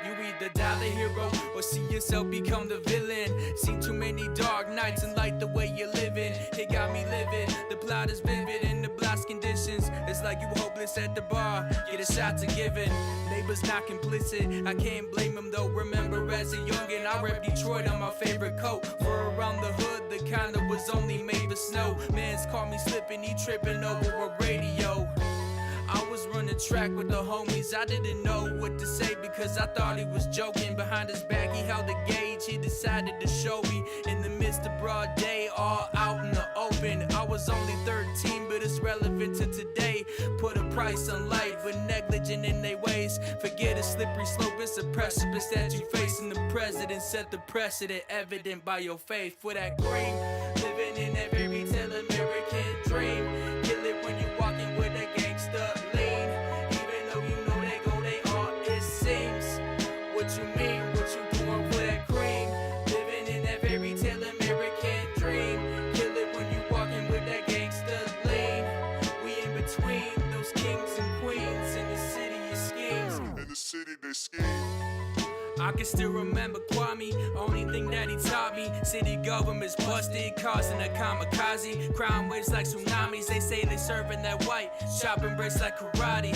You either die the hero or see yourself become the villain. Seen too many dark nights and like the way you're living. It got me livid, the plot is vivid in the blast conditions. It's like you hopeless at the bar, get a shot to giving. Neighbors not complicit, I can't blame them though. Remember as a youngin', I rep Detroit on my favorite coat. For around the hood, the kind that was only made for snow. Man's caught me slipping, he tripping over a radio. I was running track with the homies, I didn't know what to say because I thought he was joking. Behind his back he held a gauge, he decided to show me. In the midst of broad day, all out in the open. I was only 13, but it's relevant to today. Put a price on life, but negligent in their ways. Forget a slippery slope, it's a precipice that you face. And the president set the precedent, evident by your faith. For that cream, living in every retail American dream. Kill it when you walking with a gangster lean. Even though you know they go, they all it seems. What you mean, what you doing for that cream? Living in that fairy tale American dream. Kill it when you walking with that gangster lean. We in between those kings and queens. In the city of schemes. In the city they scheme. I can still remember Kwame, only thing that he taught me. City government's busted, causing a kamikaze. Crime waves like tsunamis, they say they serving that white. Shopping breaks like karate.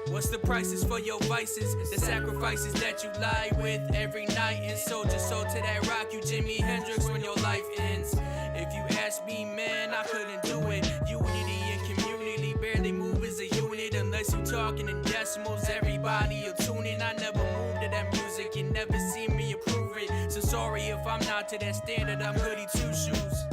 What's the prices for your vices? The sacrifices that you lie with every night. And soldier sold to that rock, you Jimi Hendrix when your life ends. If you ask me, man, I couldn't do it. Unity and community barely move as a unit. Unless you talking in decimals, everybody will tune in. I never moved to that music, you never see me approve it. So sorry if I'm not to that standard, I'm goody two-shoes.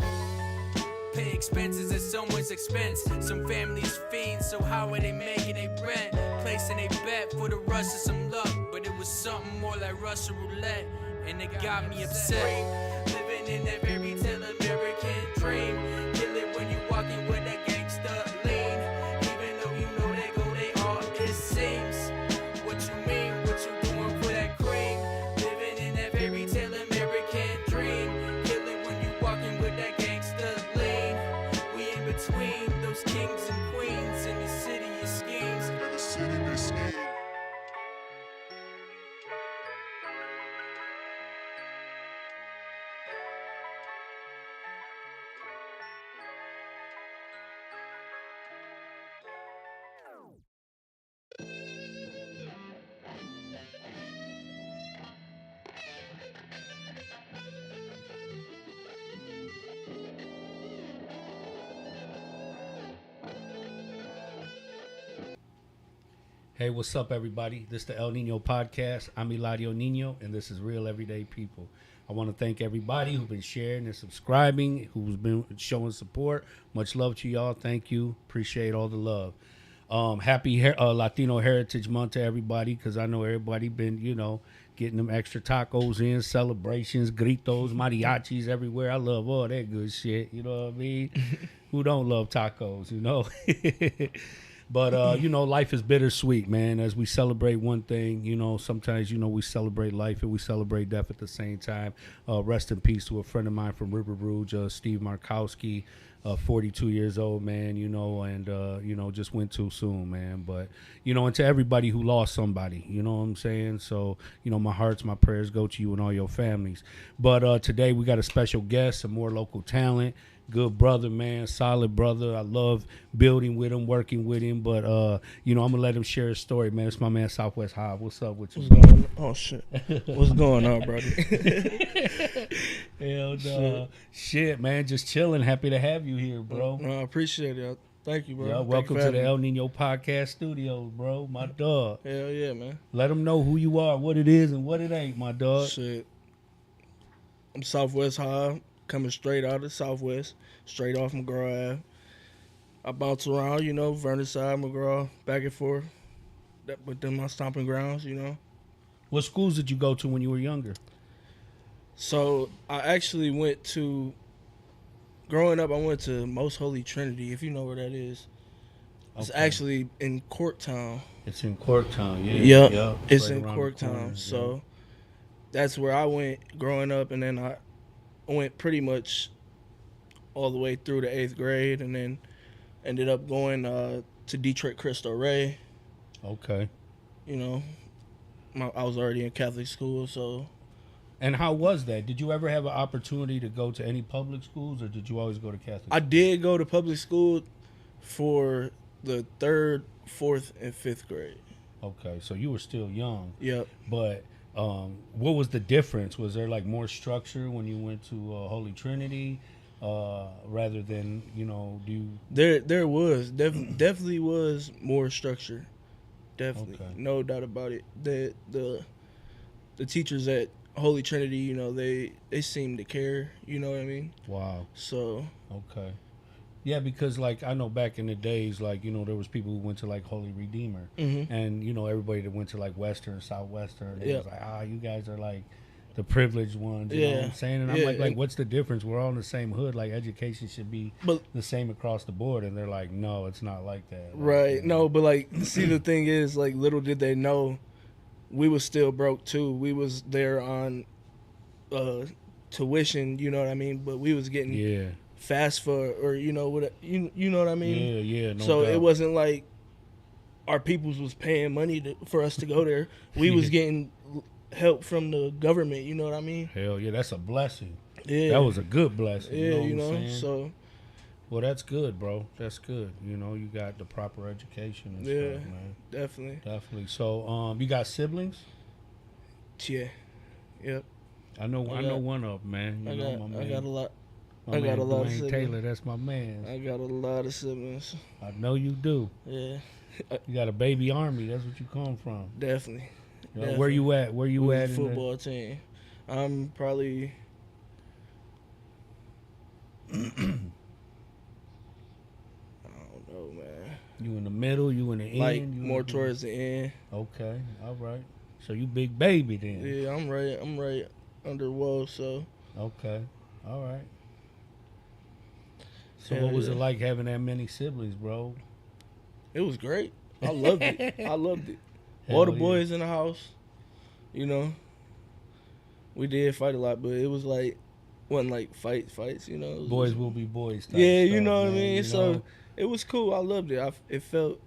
Pay expenses at someone's expense. Some families fiends, so how are they making they rent? Placing a bet for the rush of some luck, but it was something more like Russian roulette, and it got me upset. Living in that fairy tale American dream. Kill it when you walking with that gangster lean. Even though you know they go, they all it seems. What you mean, what you doing for that cream? Living in that fairy tale American dream. Kill it when you walking with that gangster lean. We in between those kings and queens in the city of schemes. In the city they scheme. Hey, what's up, everybody? This is the El Niño podcast. I'm Eladio Niño, and this is Real Everyday People. I want to thank everybody who's been sharing and subscribing, who's been showing support. Much love to y'all. Thank you. Appreciate all the love. Happy Latino Heritage Month to everybody, because I know everybody been, getting them extra tacos in, celebrations, gritos, mariachis everywhere. I love all that good shit. You know what I mean? Who don't love tacos, But, life is bittersweet, man. As we celebrate one thing, sometimes, we celebrate life and we celebrate death at the same time. Rest in peace to a friend of mine from River Rouge, Steve Markowski, 42 years old, man, and, just went too soon, man. But, and to everybody who lost somebody, you know what I'm saying? So, my hearts, my prayers go to you and all your families. But today we got a special guest, some more local talent. Good brother, man, solid brother. I love building with him, working with him. But, I'm going to let him share his story, man. It's my man, Southwest High. What's up with you? What's going on? Oh, shit. What's going on, brother? Hell no. Shit, man. Just chilling. Happy to have you here, bro. No, I appreciate it. Thank you, bro. Yeah, welcome to the El Nino Podcast Studios, bro. My dog. Hell yeah, man. Let them know who you are, what it is, and what it ain't, my dog. Shit. I'm Southwest High, coming straight out of the Southwest, straight off McGraw Ave. I bounce around, Vernon side, McGraw, back and forth. But then my stomping grounds, What schools did you go to when you were younger? So I actually growing up, I went to Most Holy Trinity, if you know where that is. It's actually in Corktown. It's in Corktown, yeah. Yep. It's right in Corktown. So that's where I went growing up, and then I went pretty much all the way through the 8th grade, and then ended up going to Detroit Cristo Rey. Okay. I was already in Catholic school, so And how was that? Did you ever have an opportunity to go to any public schools, or did you always go to Catholic? I did go to public school for the 3rd, 4th, and 5th grade. Okay, so you were still young. Yep. But what was the difference? Was there like more structure when you went to Holy Trinity, rather than do you? There was definitely was more structure. Definitely, Okay. no doubt about it. The teachers at Holy Trinity, they seem to care. You know what I mean? Wow. So Okay. Yeah, because like I know back in the days, like there was people who went to like Holy Redeemer, and everybody that went to like Western, Southwestern, it was like, you guys are like the privileged ones. You know what I'm saying? And I'm like, what's the difference? We're all in the same hood. Like education should be the same across the board. And they're like, no, it's not like that. Like, right, no, but like, see, the thing is, like, little did they know, we was still broke too. We was there on tuition. You know what I mean? But we was getting fast for, or what you know what I mean? Yeah. No So doubt. it wasn't like our peoples was paying money for us to go there. We was getting help from the government. You know what I mean? Hell yeah, that's a blessing. Yeah, That was a good blessing. yeah. You know what I'm saying? So Well, that's good, bro. That's good. You got the proper education and stuff, man. definitely. So, you got siblings? Yeah, yep. I know one of them, man. I My got a lot. my I got man a lot of Dwayne siblings. Taylor, that's my man. I got a lot of siblings. I know you do. Yeah, You got a baby army. That's what you come from. definitely. Where you at? Where you at? in the- Football team. I'm probably. I don't know, man. You in the middle? You in the Like end? You more in the- towards the end. Okay, all right. So you big baby then? Yeah, I'm right under wall. So Okay, all right. So Hell what was yeah. it like having that many siblings, bro? it was great. I loved it. I loved it. Hell All the yeah. boys in the house. We did fight a lot, but it was like wasn't like fights. It was Boys just- will be boys. Type Yeah, you stuff, know what I man, mean. you So know? it was cool. I loved it. It felt.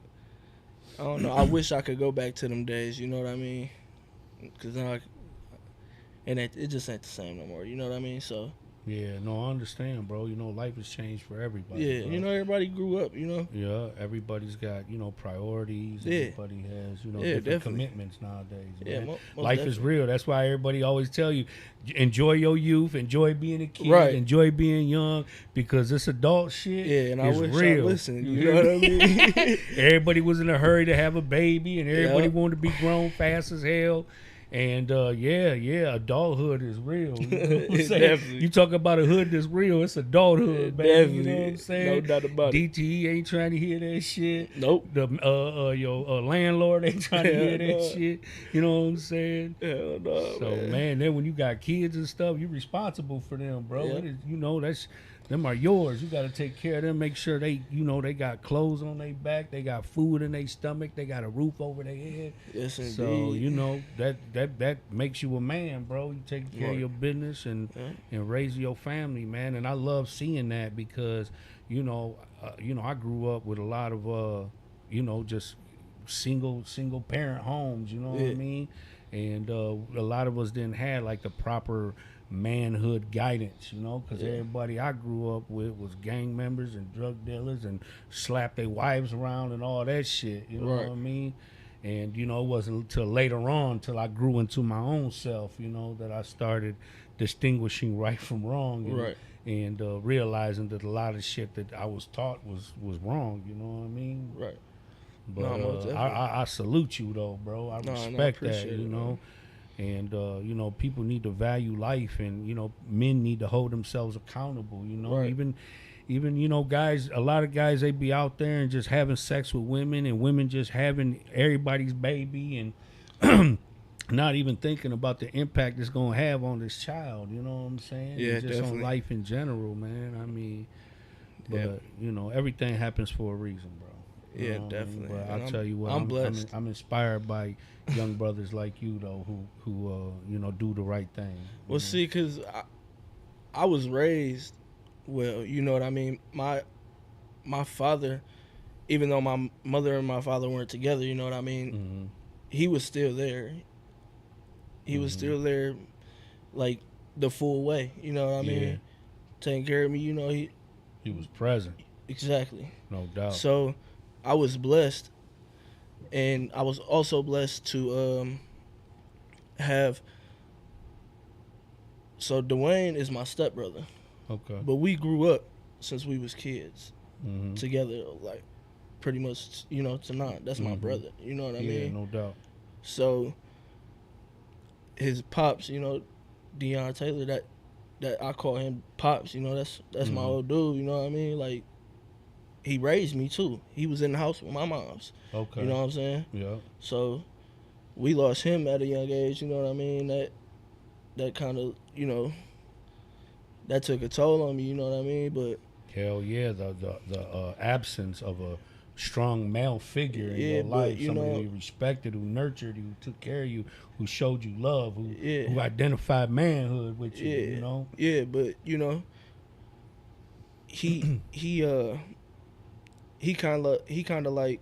I don't know. I wish I could go back to them days. You know what I mean? Because now, it just ain't the same no more. You know what I mean? So Yeah, no, I understand, bro. Life has changed for everybody. yeah, bro. everybody grew up. Yeah, everybody's got priorities. Yeah. Everybody has Yeah, different definitely. commitments nowadays. Yeah, Man. most Life is definitely. real. That's why everybody always tell you, enjoy your youth, enjoy being a kid, Right. enjoy being young, because this adult shit Yeah, and I is wish real. I listened. You hear know me? what I mean? Everybody was in a hurry to have a baby, and everybody Yep. wanted to be grown fast as hell. And adulthood is real. You know what I'm saying? Definitely. You talk about a hood that's real, it's adulthood, baby. Definitely. You know what I'm saying? No doubt about it. DTE ain't trying to hear that shit. Nope. The your landlord ain't trying to hear that Hell no. shit. You know what I'm saying? Hell no, So man, then when you got kids and stuff, you're responsible for them, bro. Yeah. It is, that's them are yours. You got to take care of them. Make sure they got clothes on their back, they got food in their stomach, they got a roof over their head. Yes, indeed. So that makes you a man, bro. You take care of Right. your business and raise your family, man. And I love seeing that because I grew up with a lot of just single parent homes. You know what I Yeah. mean? And a lot of us didn't have like the proper manhood guidance, because everybody I grew up with was gang members and drug dealers and slapped their wives around and all that shit. You know Right. what I mean? And it wasn't until later on, till I grew into my own self, that I started distinguishing right from wrong, Right. and realizing that a lot of shit that I was taught was wrong. You know what I mean? Right. But No, most definitely. I salute you though, bro. I No, I respect that, appreciate it, man. And people need to value life, and men need to hold themselves accountable. Right. Even guys, a lot of guys, they be out there and just having sex with women, and women just having everybody's baby, and not even thinking about the impact it's gonna have on this child. You know what I'm saying? Yeah, And just definitely. on life in general, man. I mean, Yeah. but everything happens for a reason, bro. You Yeah, know what I mean? definitely. But And I'll tell you what, I'm blessed. I'm inspired by young brothers like you, though, who do the right thing. Well, see, because I was raised well, you know what I mean? My father, even though my mother and my father weren't together, you know what I mean? Mm-hmm. He was still there. he was still there, like the full way. You know what I mean? Taking care of me. You know, he was present. Exactly. No doubt. So I was blessed, and I was also blessed to have. So Dwayne is my stepbrother. Okay. But we grew up since we was kids Mm-hmm. together, like pretty much, you know, to not. That's my brother. You know what I mean? Yeah, no doubt. So his pops, you know, Deion Taylor, that I call him pops. You know, that's my old dude. You know what I mean? Like he raised me too. He was in the house with my mom's. Okay. You know what I'm saying? Yeah. So we lost him at a young age. You know what I mean? That kind of, you know, that took a toll on me. You know what I mean? But hell yeah, the absence of a strong male figure in your but, life, you somebody know, who you respected, who nurtured you, who took care of you, who showed you love, who identified manhood with you, you know? Yeah, but you know, he kind of like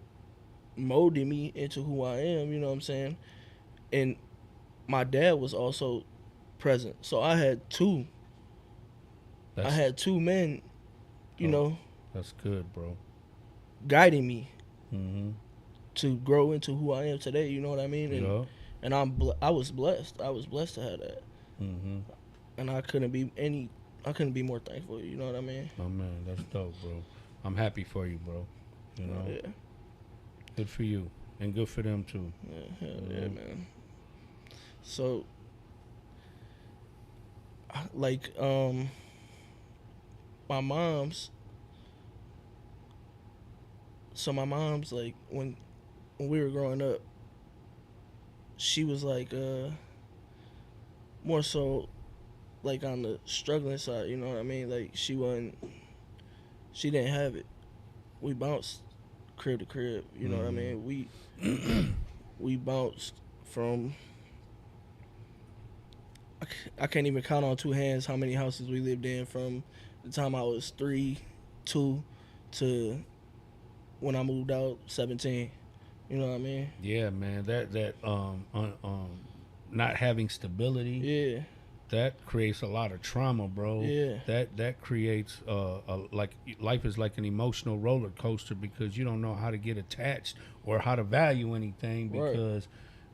molded me into who I am, you know what I'm saying? And my dad was also present. So I had two men, you know, that's good, bro. guiding me Mm-hmm. to grow into who I am today, you know what I mean? And, and I was blessed. I was blessed to have that. Mm-hmm. And I couldn't be more thankful, you know what I mean? Oh man, that's dope, bro. I'm happy for you, bro. You know? Yeah. Good for you. And good for them too. Yeah, yeah, man. So like my mom's like when we were growing up, she was like more so like on the struggling side, you know what I mean? Like she didn't have it. We bounced crib to crib, you know what I mean? We bounced from I can't even count on two hands how many houses we lived in from the time I was 2 to when I moved out 17. You know what I mean? Yeah, man. That not having stability. Yeah. That creates a lot of trauma, bro. Yeah. That creates like life is like an emotional roller coaster because you don't know how to get attached or how to value anything because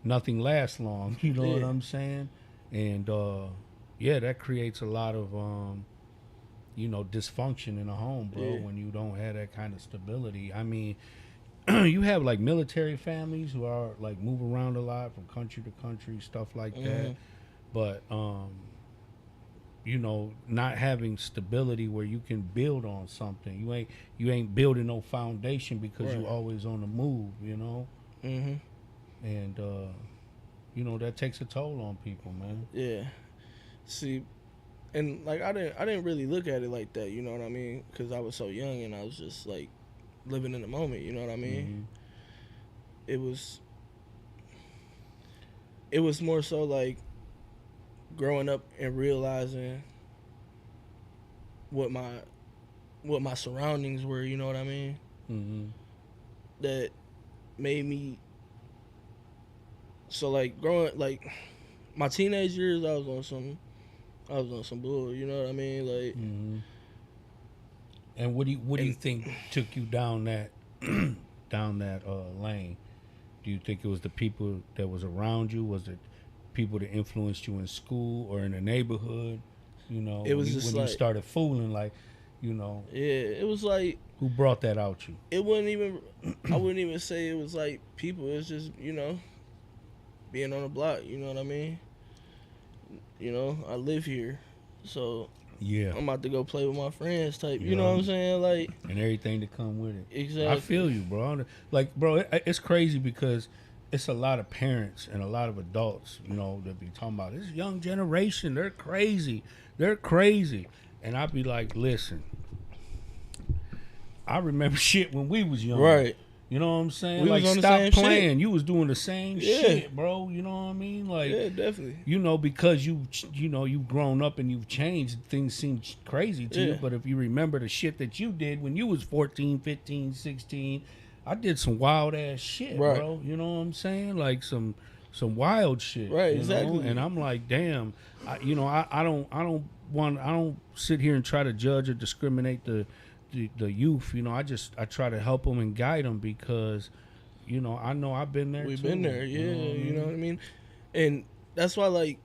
nothing lasts long. You know what I'm saying? And yeah, that creates a lot of you know, dysfunction in a home, bro, when you don't have that kind of stability. I mean, you have like military families who are like move around a lot from country to country, stuff like that. But you know, not having stability where you can build on something. You ain't building no foundation because you always on the move, you know? And you know, that takes a toll on people, man. Yeah. See, and like I didn't really look at it like that, you know what I mean? Because I was so young and I was just like living in the moment, you know what I mean? It was more so like growing up and realizing what my surroundings were, you know what I mean? That made me so like growing like my teenage years I was on some bull, you know what I mean? Like And what do you think took you down that lane? Do you think it was the people that was around you? Was it people that influenced you in school or in the neighborhood? You know, it was just when like, you started fooling, like, you know. Yeah, it was like, who brought that out you? It wouldn't even. I wouldn't even say it was like people. It's just, you know, being on the block. You know what I mean? You know, I live here, so yeah, I'm about to go play with my friends type. You know what I'm saying? Like, and everything that come with it. Exactly. I feel you, bro. Like, bro, it's crazy because it's a lot of parents and a lot of adults, you know, that be talking about this young generation. They're crazy. They're crazy. And I be like, listen, I remember shit when we was young. Right. You know what I'm saying? We like, was on stop the same playing. shit. You was doing the same shit, bro. You know what I mean? Like, yeah, definitely. You know, because you know, you've grown up and you've changed, things seem crazy to you. But if you remember the shit that you did when you was 14, 15, 16, I did some wild ass shit, bro. You know what I'm saying? Like some some wild shit. Right, you know? exactly. And I'm like, damn, I don't sit here and try to judge or discriminate the youth. You know, I try to help them and guide them because, you know I've been there. We've too, been there, yeah. You know what I mean? And that's why I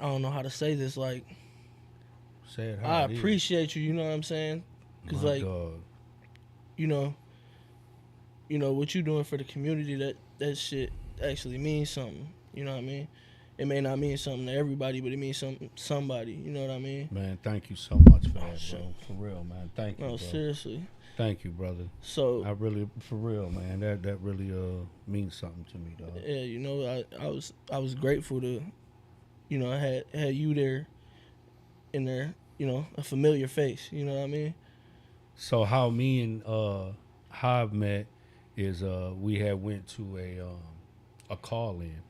don't know how to say this. Like, Say it how I it is. appreciate you. You know what I'm saying? Because My like, dog. you know what you doing for the community. That shit actually means something. You know what I mean? It may not mean something to everybody, but it means something to somebody. You know what I mean? Man, thank you so much for that, bro. For real, man. Thank you, No, bro. seriously. Thank you, brother. So I really, for real, man. That really means something to me, dog. yeah, you know, I was grateful to, you know, I had you there, in there, you know, a familiar face. You know what I mean? So how me and Hav met is we had went to a call in,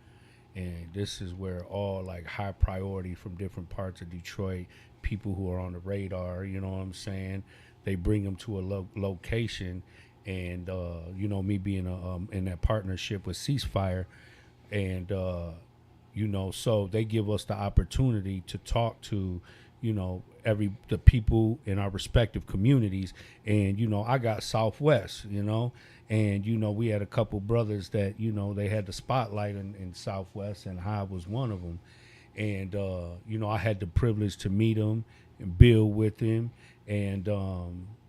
and this is where all like high priority from different parts of Detroit, people who are on the radar, you know what I'm saying? They bring them to a location, and you know, me being in that partnership with Ceasefire, and you know, so they give us the opportunity to talk to, you know, the people in our respective communities. And you know, I got Southwest, you know, and you know, we had a couple brothers that, you know, they had the spotlight in Southwest, and Hive was one of them. And you know, I had the privilege to meet him and build with him, and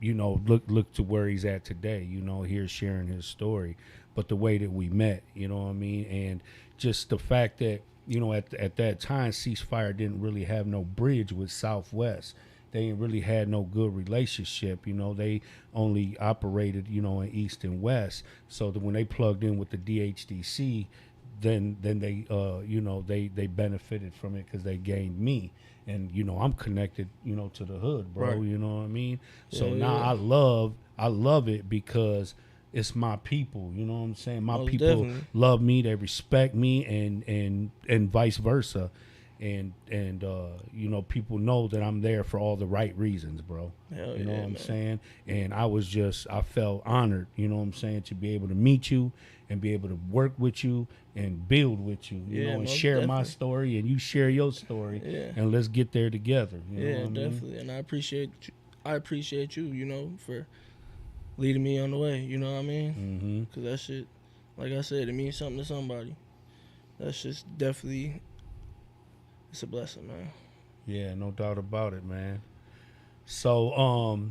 you know, look to where he's at today, you know, here sharing his story. But the way that we met, you know what I mean, and just the fact that, you know, at that time, Ceasefire didn't really have no bridge with Southwest. They ain't really had no good relationship. You know, they only operated, you know, in East and West. So that when they plugged in with the DHDC, then they, you know, they benefited from it because they gained me. And, you know, I'm connected, you know, to the hood, bro. Right. You know what I mean? So Yeah, now yeah. I love it because it's my people. You know what I'm saying? My Most people definitely. love me, they respect me, and vice versa. And you know, people know that I'm there for all the right reasons, bro. Hell You know yeah, what I'm man. saying? And I felt honored, you know what I'm saying, to be able to meet you and be able to work with you and build with you, you Yeah, know, and most share my definitely. story and you share your story, Yeah. and let's get there together. You know Yeah, what I mean? definitely. And I appreciate you, you know, for leading me on the way. You know what I mean? Mm-hmm. Because that shit, like I said, it means something to somebody. That's just definitely, it's a blessing, man. Yeah, no doubt about it, man. So,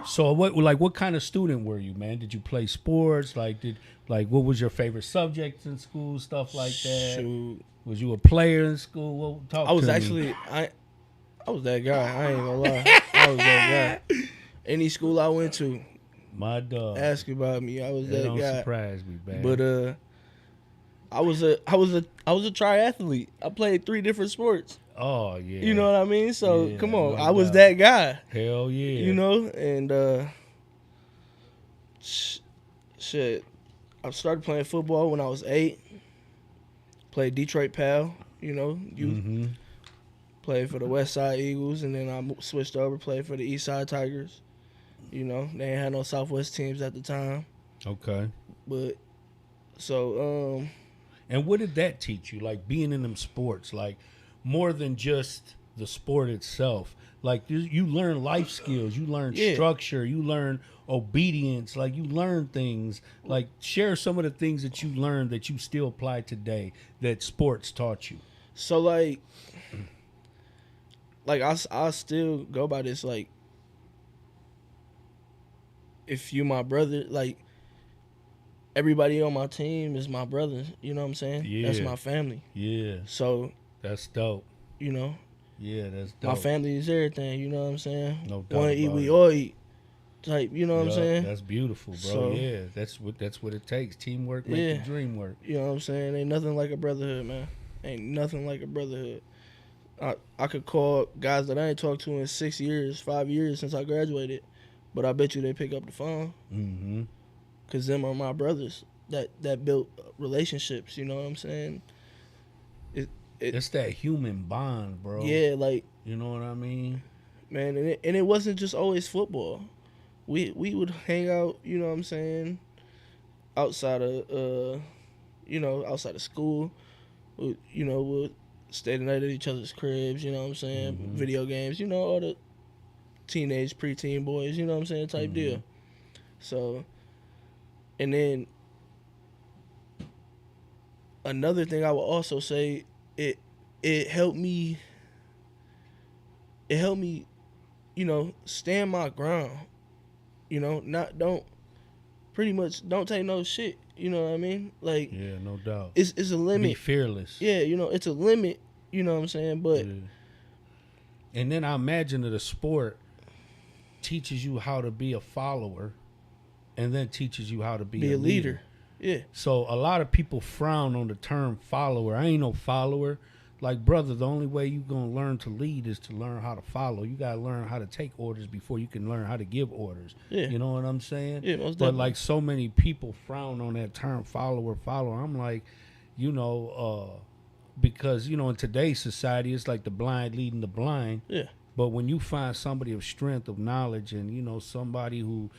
so what kind of student were you, man? Did you play sports? What was your favorite subjects in school? Stuff like that. Shoot. Was you a player in school? What, talk I was to me. actually, I was that guy. I ain't gonna lie. I was that guy. Any school I went to, My dog. ask about me. I was That that don't guy. surprise me, man. But I was a triathlete. I played 3 different sports. Oh yeah. You know what I mean? So Yeah, come on, no I was doubt. that guy. Hell yeah. You know, and shit. I started playing football when I was 8. Played Detroit Pal. You know, youth. Mm-hmm. Played for the West Side Eagles, and then I switched over, played for the East Side Tigers. You know, they ain't had no Southwest teams at the time, Okay. but so And what did that teach you? Like being in them sports, like more than just the sport itself. Like you learn life skills, you learn Yeah. structure, you learn obedience. Like you learn things. Like share some of the things that you learned that you still apply today that sports taught you. So like I still go by this, like, if you my brother, like, everybody on my team is my brother. You know what I'm saying? Yeah. That's my family. Yeah, So, that's dope. you know, Yeah, that's dope. my family is everything. You know what I'm saying? No doubt One eat, about we it. all eat. Type. You know what I'm Yup, saying? that's beautiful, bro. So- yeah, that's what it takes. Teamwork make Yeah. the dream work. You know what I'm saying? Ain't nothing like a brotherhood, man. Ain't nothing like a brotherhood. I could call guys that I ain't talked to in 6 years, 5 years since I graduated, but I bet you they pick up the phone, Mm-hmm. because them are my brothers that built relationships. You know what I'm saying? It's that human bond, bro. Yeah, like, You know what I mean? man, and it wasn't just always football. We would hang out, you know what I'm saying, outside of outside of school. We'll stay the night at each other's cribs. You know what I'm saying? Mhm. Video games. All the teenage, preteen boys. You know what I'm saying? Type deal. So, and then another thing I would also say, it helped me. It helped me, stand my ground. Don't pretty much don't take no shit. You know what I mean? Like, Yeah, no doubt. it's a limit. Be fearless. Yeah, it's a limit. You know what I'm saying? But Yeah. And then I imagine that a sport teaches you how to be a follower, and then teaches you how to be be a leader. Yeah. So a lot of people frown on the term follower. I ain't no follower. Like, brother, the only way you gonna learn to lead is to learn how to follow. You gotta learn how to take orders before you can learn how to give orders. Yeah. You know what I'm saying? Yeah, most But definitely. like, so many people frown on that term follower. I'm like, because in today's society, it's like the blind leading the blind. Yeah. But when you find somebody of strength, of knowledge, and somebody who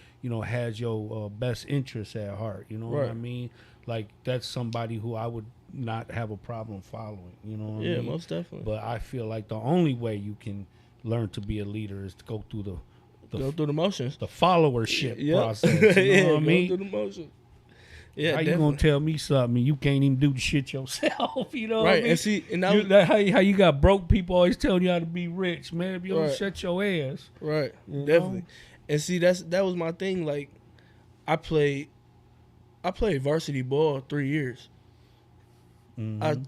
has your best interests at heart, you know what I Right. mean? Like, that's somebody who I would not have a problem following. You know what I Yeah, mean? most definitely. But I feel like the only way you can learn to be a leader is to go through Go through the motions. the followership Yeah. process. You know what I Go mean? through the motions. Yeah, How you definitely. gonna tell me something and you can't even do the shit yourself? You know what I Right, mean? and see, and that You- was, that how you got broke people always telling you how to be rich, man. If you don't Right. shut your ass. right, You definitely. know? And see, that was my thing. Like, I played varsity ball 3 years.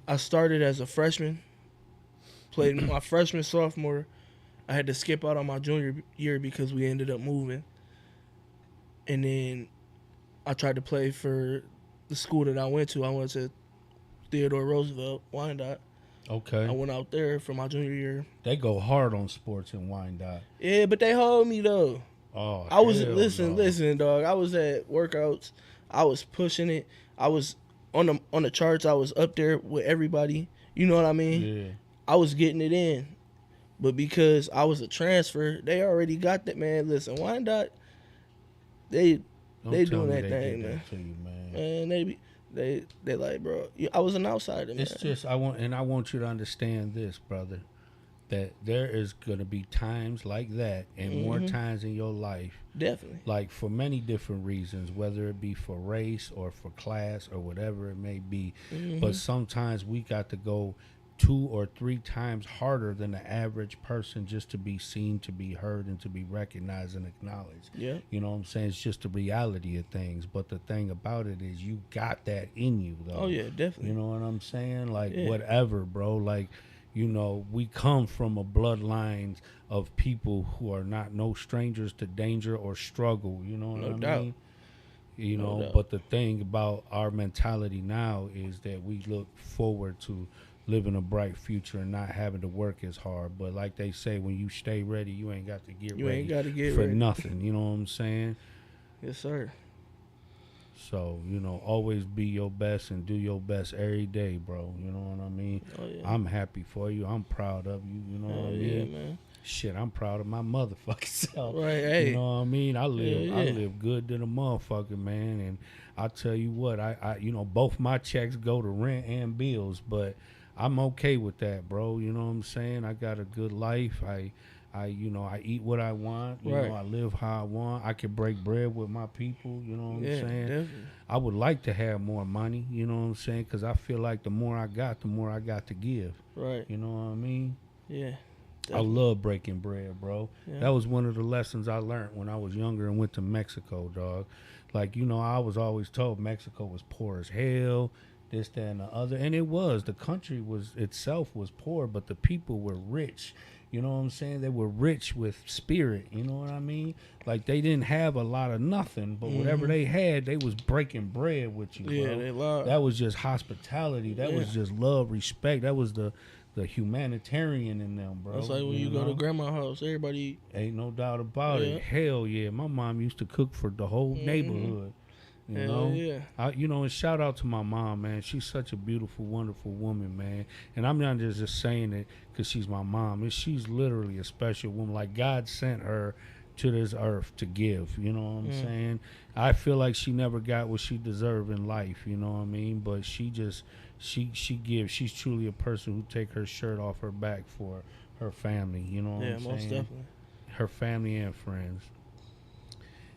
I started as a freshman, played my freshman, sophomore. I had to skip out on my junior year because we ended up moving. And then I tried to play for the school that I went to. I went to Theodore Roosevelt, Wyandotte. Okay. I went out there for my junior year. They go hard on sports in Wyandotte. Yeah, but they hold me though. Oh, I was hell no. listen, dog. I was at workouts. I was pushing it. I was on the charts. I was up there with everybody. You know what I mean? Yeah. I was getting it in, but because I was a transfer, they already got that. Man, listen, Wyandotte, they Don't They tell doing me that they thing, did man. that to you, man. man, they like, bro. I was an outsider, man. It's just I want you to understand this, brother, that there is gonna be times like that, and more times in your life, Definitely. like for many different reasons, whether it be for race or for class or whatever it may be. But sometimes we got to go 2 or 3 times harder than the average person just to be seen, to be heard, and to be recognized and acknowledged. Yeah. You know what I'm saying? It's just the reality of things. But the thing about it is you got that in you, though. Oh yeah, definitely. You know what I'm saying? Like, Yeah. whatever, bro. Like, we come from a bloodline of people who are not no strangers to danger or struggle. You know what No I doubt. mean? No doubt. But the thing about our mentality now is that we look forward to living a bright future and not having to work as hard. But like they say, when you stay ready, you ain't got to get You ready ain't got to get for ready. nothing. You know what I'm saying? Yes, sir. So, always be your best and do your best every day, bro. You know what I mean? Oh yeah. I'm happy for you. I'm proud of you. You know what I Oh, mean? yeah, man. Shit, I'm proud of my motherfucking self. Right, hey. You know what I mean? I Yeah. live good to the motherfucker, man. And I tell you what, I both my checks go to rent and bills, but I'm okay with that, bro. You know what I'm saying? I got a good life. I eat what I want. Right. I live how I want. I can break bread with my people. You know what Yeah, I'm saying? definitely. I would like to have more money. You know what I'm saying? Because I feel like the more I got, the more I got to give. Right. You know what I mean? Yeah. I love breaking bread, bro. Yeah. That was one of the lessons I learned when I was younger and went to Mexico, dog. Like, I was always told Mexico was poor as hell, this, that, and the other. And it was. The country itself was poor, but the people were rich. You know what I'm saying? They were rich with spirit. You know what I mean? Like, they didn't have a lot of nothing, but whatever they had, they was breaking bread with you, Yeah, bro. they lied. That was just hospitality. That was just love, respect. That was the humanitarian in them, bro. It's like when you go to grandma's house, everybody. Ain't no doubt about it. Hell yeah. My mom used to cook for the whole neighborhood. You Hell know? yeah. And shout out to my mom, man. She's such a beautiful, wonderful woman, man. And I'm not just saying it because she's my mom. She's literally a special woman. Like, God sent her to this earth to give. You know what I'm saying? I feel like she never got what she deserved in life. You know what I mean? But she gives. She's truly a person who take her shirt off her back for her family. You know what I'm saying? Most definitely. Her family and friends.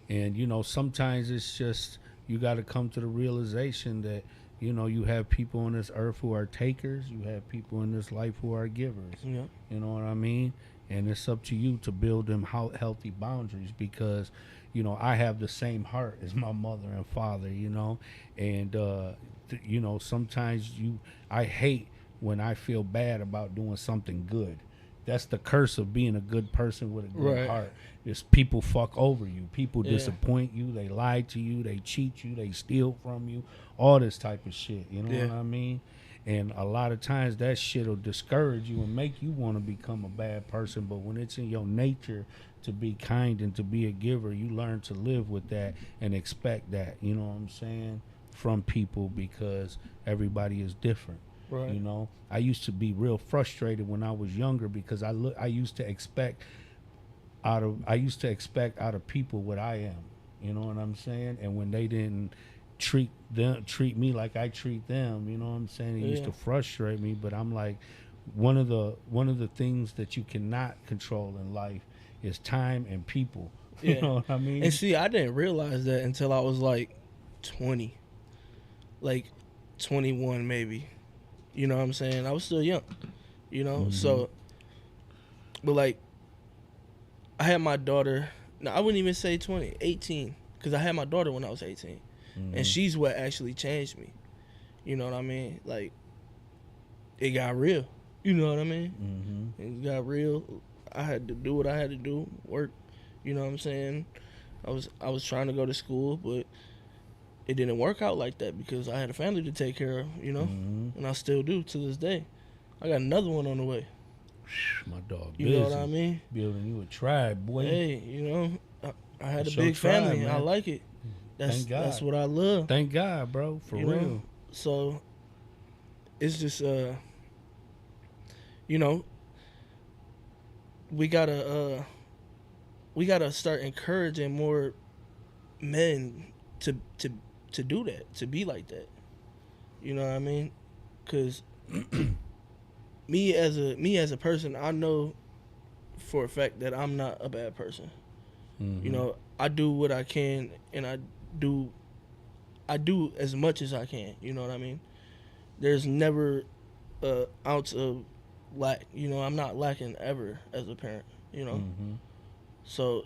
And you know, sometimes it's just you got to come to the realization that, you know, you have people on this earth who are takers. You have people in this life who are givers. Yeah. You know what I mean? And it's up to you to build them healthy boundaries, because, you know, I have the same heart as my mother and father, you know. And, you know, sometimes I hate when I feel bad about doing something good. That's the curse of being a good person with a good heart. Is people fuck over you. People disappoint you. They lie to you. They cheat you. They steal from you. All this type of shit. You know what I mean? And a lot of times that shit will discourage you and make you want to become a bad person. But when it's in your nature to be kind and to be a giver, you learn to live with that and expect that. You know what I'm saying? From people, because everybody is different. Right. You know, I used to be real frustrated when I was younger, because I used to expect out of people what I am. You know what I'm saying? And when they didn't treat me like I treat them, you know what I'm saying? It used to frustrate me. But I'm like, one of the things that you cannot control in life is time and people. You know what I mean? And see, I didn't realize that until I was like 20, like 21 maybe. You know what I'm saying? I was still young, you know? So, but like, I had my daughter, no, I wouldn't even say 20, 18, because I had my daughter when I was 18. And she's what actually changed me. You know what I mean? Like, it got real. You know what I mean? It got real. I had to do what I had to do, work. You know what I'm saying? I was trying to go to school, but it didn't work out like that because I had a family to take care of, you know? And I still do to this day. I got another one on the way. My dog You busy. know what I mean? Building you a tribe, boy. Hey, you know, I had It's a your big tribe, family. man. I like it. Thank God. That's what I love. Thank God, bro. For you real. know? So it's just you know, we gotta start encouraging more men to do that, to be like that. You know what I mean? Because me as a person, I know for a fact that I'm not a bad person. You know, I do what I can, and I do as much as I can. You know what I mean? There's never an ounce of lack. You know, I'm not lacking ever as a parent. You know, so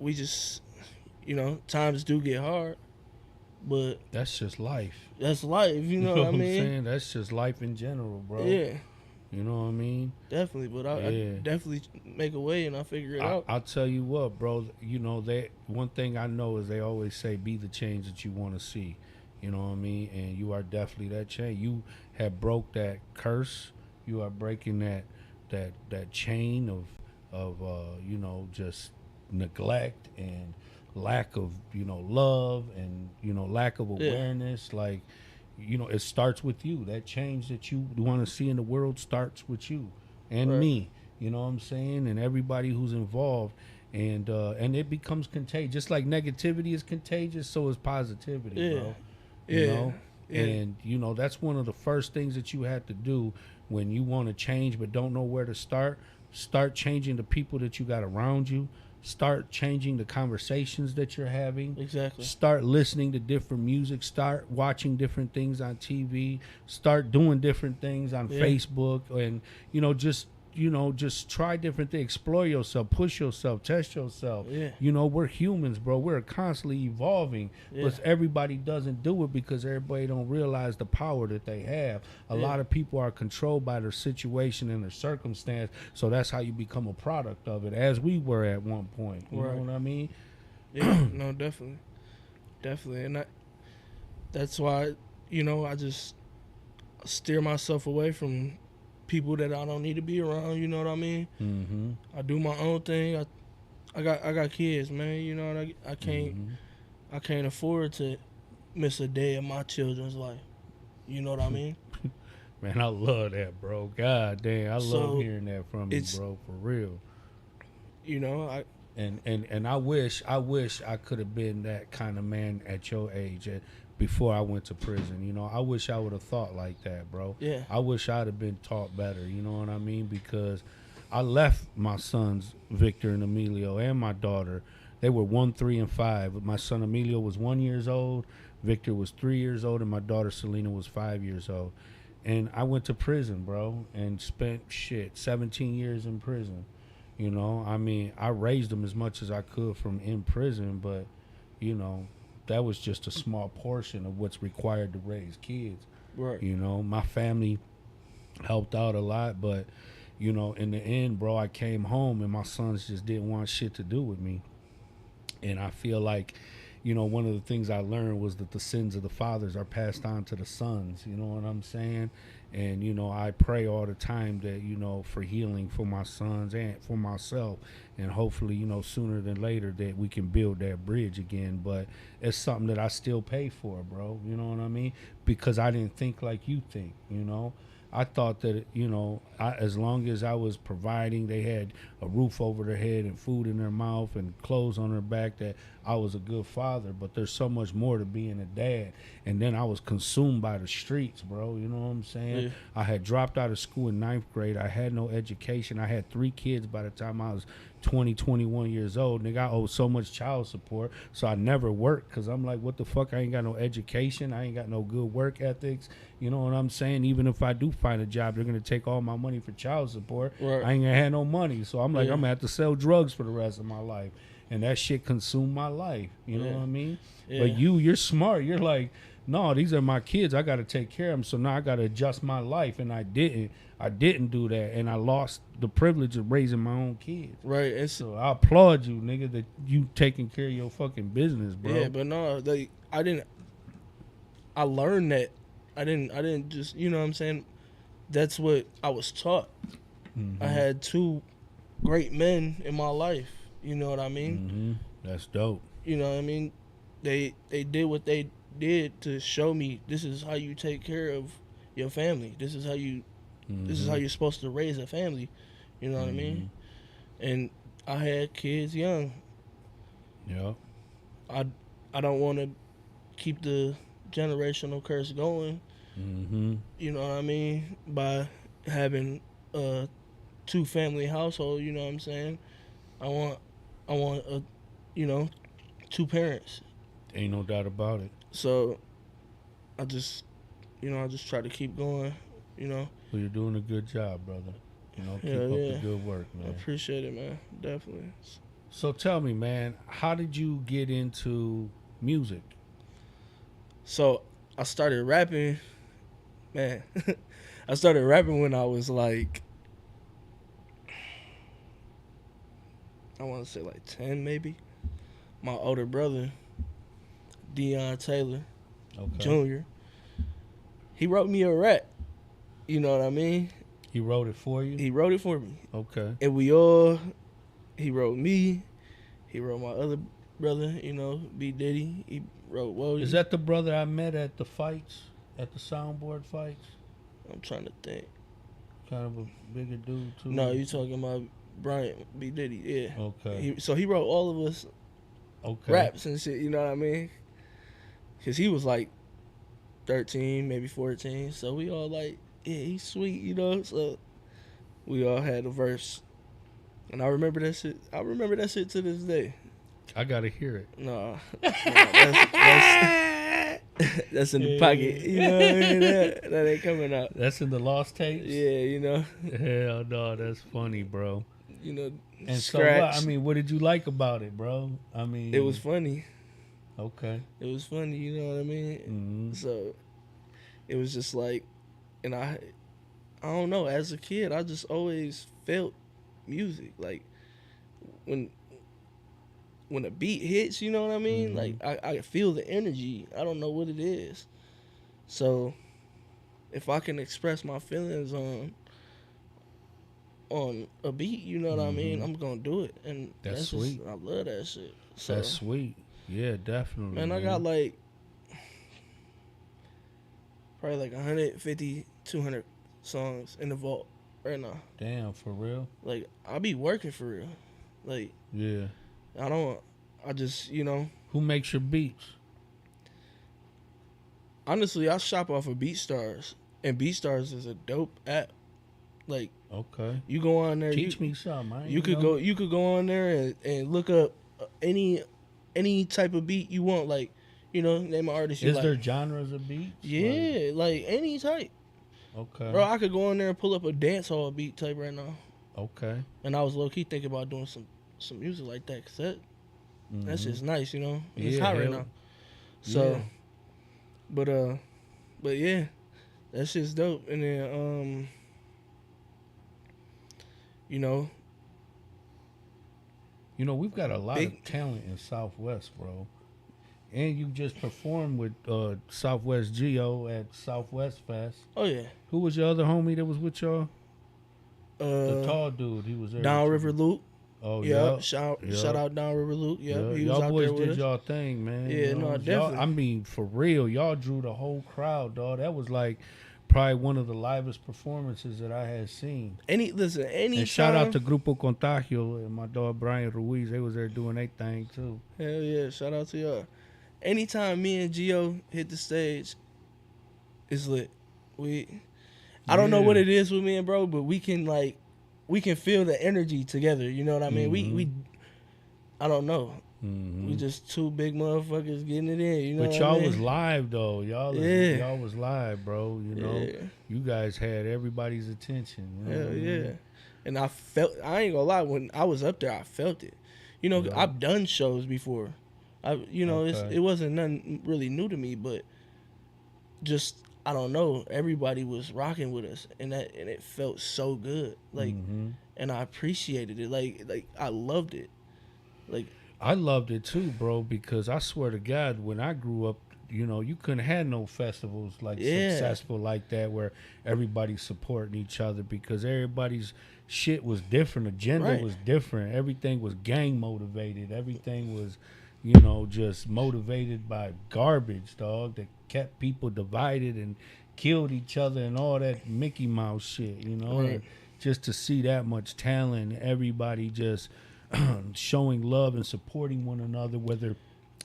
we just, you know, times do get hard, but that's just life. That's life. You know what I mean? I'm saying? That's just life in general, bro. Yeah. You know what I mean? Definitely, but I definitely make a way and I figure it out. I'll tell you what, bro. You know, one thing I know is they always say, be the change that you want to see. You know what I mean? And you are definitely that change. You have broke that curse. You are breaking that chain of you know, just neglect and lack of, you know, love and, you know, lack of awareness. Like, you know, it starts with you. That change that you want to see in the world starts with you and me. You know what I'm saying? And everybody who's involved. And it becomes contagious. Just like negativity is contagious, so is positivity, bro. You know? And, you know, that's one of the first things that you have to do when you want to change but don't know where to start. Start changing the people that you got around you. Start changing the conversations that you're having. Exactly. Start listening to different music. Start watching different things on TV. Start doing different things on Facebook. And, you know, just try different things. Explore yourself. Push yourself. Test yourself. Yeah. You know, we're humans, bro. We're constantly evolving. But everybody doesn't do it because everybody don't realize the power that they have. A lot of people are controlled by their situation and their circumstance. So that's how you become a product of it, as we were at one point. You know what I mean? Yeah, no, definitely. Definitely. And that's why, you know, I just steer myself away from people that I don't need to be around. You know what I mean? I do my own thing. I got kids, man. You know, and I can't afford to miss a day of my children's life. You know what I mean? Man, I love that, bro. God damn, I love hearing that from you, bro. For real. You know, And I wish I could have been that kind of man at your age before I went to prison. You know, I wish I would have thought like that, bro. Yeah. I wish I'd have been taught better. You know what I mean? Because I left my sons Victor and Emilio and my daughter. They were 1, 3, and 5. My son Emilio was 1 year old. Victor was 3 years old, and my daughter Selena was 5 years old. And I went to prison, bro, and spent 17 years in prison. You know, I mean, I raised them as much as I could from in prison, but, you know, that was just a small portion of what's required to raise kids. Right. You know, my family helped out a lot, but, you know, in the end, bro, I came home and my sons just didn't want shit to do with me. And I feel like, you know, one of the things I learned was that the sins of the fathers are passed on to the sons. You know what I'm saying? And, you know, I pray all the time that, you know, for healing for my sons and for myself. And hopefully, you know, sooner than later that we can build that bridge again. But it's something that I still pay for, bro. You know what I mean? Because I didn't think like you think, you know? I thought that, you know, as long as I was providing, they had a roof over their head and food in their mouth and clothes on their back, that I was a good father. But there's so much more to being a dad. And then I was consumed by the streets, bro. You know what I'm saying? Yeah. I had dropped out of school in 9th grade. I had no education. I had 3 kids by the time I was 20, 21 years old. Nigga, I owed so much child support, so I never worked because I'm like, what the fuck? I ain't got no education. I ain't got no good work ethics. You know what I'm saying? Even if I do find a job, they're going to take all my money for child support. Right. I ain't going to have no money. So I'm like, Yeah. I'm going to have to sell drugs for the rest of my life. And that shit consumed my life. You know Yeah. what I mean? Yeah. But you're smart. You're like, no, these are my kids. I got to take care of them. So now I got to adjust my life. And I didn't. I didn't do that. And I lost the privilege of raising my own kids. Right. And so, So I applaud you, nigga, that you taking care of your fucking business, bro. yeah, but no, I learned that. I didn't just, you know what I'm saying? That's what I was taught. Mm-hmm. I had 2 great men in my life. You know what I mean? Mm-hmm. That's dope. You know what I mean? They did what they did to show me this is how you take care of your family. This is how you're supposed to raise a family. You know what I mean? And I had kids young. Yeah. I don't want to keep the generational curse going. Mm-hmm. You know what I mean? By having a 2-family household, you know what I'm saying? I want a, you know, 2 parents. Ain't no doubt about it. So I just try to keep going, you know. Well, you're doing a good job, brother. You know, keep Yeah, up yeah. the good work, I man. appreciate it, man. Definitely. So tell me, man, how did you get into music? So I started rapping, man. I started rapping when I was like, I want to say like 10 maybe. My older brother, Dion Taylor Okay. Jr., he wrote me a rap. You know what I mean? He wrote it for you? He wrote it for me. Okay. And he wrote me, he wrote my other brother, you know, B. Diddy. He wrote Wody. Is that the brother I met at the fights, at the soundboard fights? I'm trying to think. Kind of a bigger dude, too? No, you talking about Bryant B. Diddy, yeah. Okay. So he wrote all of us Okay. raps and shit, you know what I mean? Because he was like 13, maybe 14. So we all like, yeah, he's sweet, you know? So we all had a verse. And I remember that shit. I remember that shit to this day. I got to hear it. No, that's in the pocket. You know what I mean? That ain't coming out. That's in the lost tapes? Yeah, you know. Hell no, that's funny, bro. You know, And scratch. so, I mean, what did you like about it, bro? I mean, it was funny. okay. It was funny, you know what I mean? Mm-hmm. So it was just like, and I don't know, as a kid, I just always felt music. Like when a beat hits, you know what I mean? Mhm. Like I feel the energy. I don't know what it is. So if I can express my feelings on a beat, you know what I mean, Mhm. I'm gonna do it. And That's just- sweet. I love that shit. So, That's sweet. Yeah, definitely. man, I got like probably like 150, 200 songs in the vault right now. Damn, for real? Like, I be working for real. Like, Yeah. I just, Who makes your beats? honestly, I shop off of BeatStars, and BeatStars is a dope app. Like, Okay. you go on there, Teach me something. I ain't you could know. go on there and look up any type of beat you want. Like, name an artist you Is like. there genres of beats? Yeah, like any type. Okay. Bro, I could go on there and pull up a dancehall beat type right now. Okay. And I was low key thinking about doing some music like that, cause that's Mhm. just nice, It's Yeah, hot right hell- now. So, yeah. but yeah, that shit's dope. And then you know, We've got a lot Big- of talent in Southwest, bro. And you just performed with Southwest Geo at Southwest Fest. oh yeah, Who was your other homie that was with y'all? The uh, tall dude. He was there. Down with you. River Loop. Oh, Yeah, yeah. shout out Down River Loop. Yeah, he was y'all out boys there with did us. y'all thing, man. Yeah, no, Y'all- definitely. I mean, for real, y'all drew the whole crowd, dog. That was like probably one of the livest performances that I had seen. Any And shout out to Grupo Contagio and my dog Brian Ruiz. They was there doing their thing too. hell yeah, shout out to y'all. Anytime me and Gio hit the stage, it's lit. I don't know Yeah. what it is with me and bro, but we can feel the energy together. You know what I mean? We I don't know. Mhm. We just two big motherfuckers getting it in. You know But what y'all I mean? was live though. Yeah. Y'all was live, bro. Yeah. You guys had everybody's attention. You know Hell what I mean? yeah. And I ain't gonna lie, when I was up there, I felt it. Yeah. I've done shows before. Okay. It wasn't nothing really new to me, but just, I don't know, everybody was rocking with us, and it felt so good. Like, Mhm. and I appreciated it. Like I loved it. Like, I loved it too, bro, because I swear to God, when I grew up, you couldn't have no festivals like Yeah. successful like that where everybody's supporting each other because everybody's shit was different. Agenda Right. was different. Everything was gang motivated. Everything was, just motivated by garbage, dog, that kept people divided and killed each other and all that Mickey Mouse shit, Right. And just to see that much talent, everybody just showing love and supporting one another, whether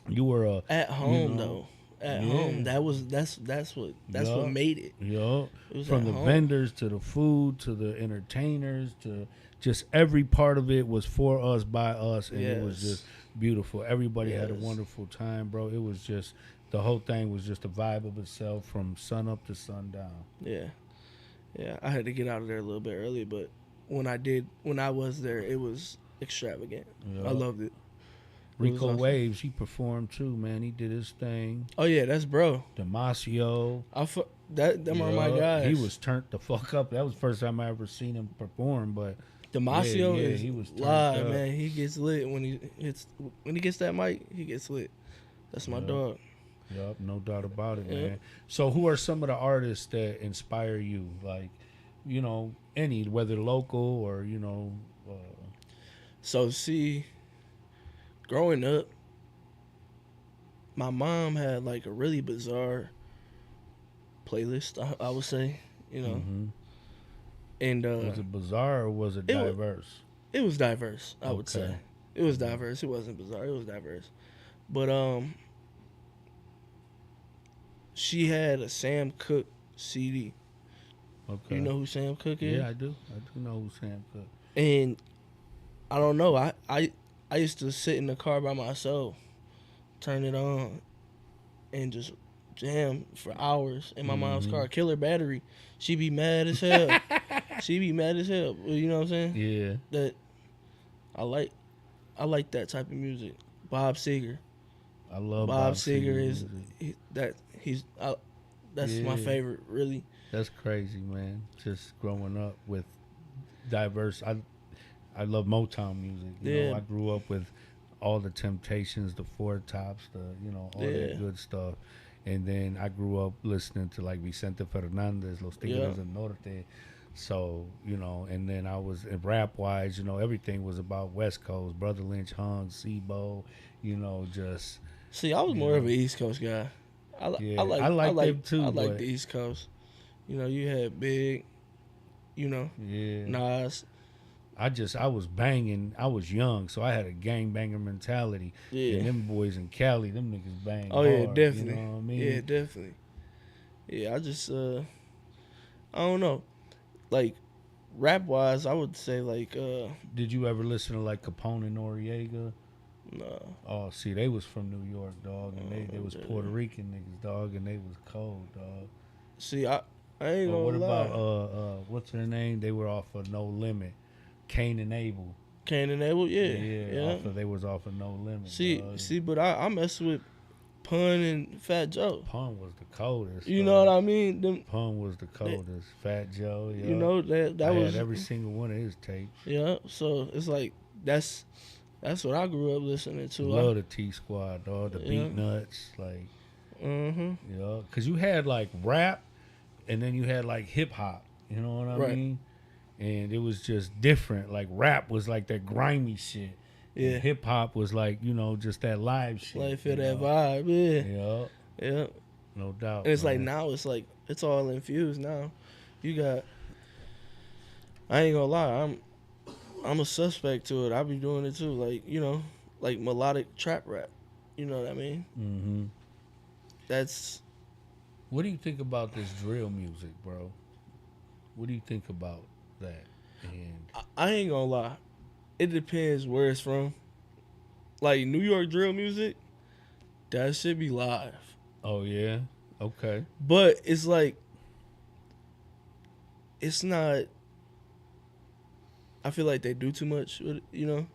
you were at home though. At Yeah. home, that's what Yeah. made it. Yo, It was from at the home. vendors to the food to the entertainers to just every part of it was for us by us, and it was Yes. just beautiful. Everybody had a Yes. wonderful time, bro. It was just the whole thing was just a vibe of itself from sun up to sundown. Yeah. I had to get out of there a little bit early, but when I was there, it was extravagant. Yeah. I loved it. Rico awesome. Waves, he performed too, man. He did his thing. Oh yeah, that's bro. Damasio. Them are my Yeah, guys. He was turned the fuck up. That was the first time I ever seen him perform, but Damasio yeah, is he was turned live, up. man. He gets lit when he gets that mic. He gets lit. That's my Yeah. dog. Yup, no doubt about it, Yeah. man. So who are some of the artists that inspire you? Like, any, whether local or, So see, growing up, my mom had like a really bizarre playlist. I would say, mhm. and Was it bizarre or was it it wa- diverse? it was diverse. I would say Okay. it was diverse. It wasn't bizarre. It was diverse. But she had a Sam Cooke CD. Okay. You know who Sam Cooke is? Yeah, I do. I do know who Sam Cooke. And I don't know. I used to sit in the car by myself, turn it on, and just jam for hours in my mom's Mhm. car. Kill her battery. She be mad as hell. She be mad as hell. You know what I'm saying? Yeah. That I like that type of music. Bob Seger. I love Bob Seger is music. that's my Yeah. favorite. Really. That's crazy, man. Just growing up with diverse. I love Motown music. Yeah. I grew up with all the Temptations, the Four Tops, all Yeah. that good stuff. And then I grew up listening to like Vicente Fernandez, Los Tigres Yeah. del Norte. So, and then I was rap wise, everything was about West Coast, Brother Lynch Hung, Sebo, just See, I was more of an East Coast guy. I Yeah, like I like them too, I like but- the East Coast. You had Big, yeah. Nas, I was banging. I was young, so I had a gangbanger mentality. Yeah. And them boys in Cali, them niggas bang Oh yeah, hard, definitely. You know what I mean? Yeah, definitely. Yeah, I just I don't know. Like rap wise, I would say like Did you ever listen to like Capone and Noriega? nah. Oh, see, they was from New York, dog, and they was yeah. Puerto Rican niggas, dog, and they was cold, dog. See, I ain't Or gonna what lie. about what's her name? They were off of No Limit, Cain and Abel. Cain and Abel, yeah. They was off of No Limit. See, dog. but I mess with Pun and Fat Joe. Pun was the coldest. You know what I mean? Them, Pun was the coldest. Fat Joe, yeah. you know that I was had every single one of his tapes. yeah. So it's like that's what I grew up listening to. Love the T Squad, dog. The Beat Nuts, like, Mm-hmm. because you had like rap, and then you had like hip hop. You know what I Right. mean? And it was just different. Like rap was like that grimy shit. Yeah. Hip hop was like, just that live shit. Like feel you that know? vibe, yeah. Yeah, Yeah. no doubt. And it's like man. now it's like it's all infused now. You got I ain't gonna lie, I'm a suspect to it. I be doing it too. Like, like melodic trap rap. You know what I mean? Mm-hmm. That's What do you think about this drill music, bro? What do you think about that? And I ain't gonna lie. It depends where it's from. Like New York drill music, that should be live. oh yeah, okay. But it's like it's not I feel like they do too much with it,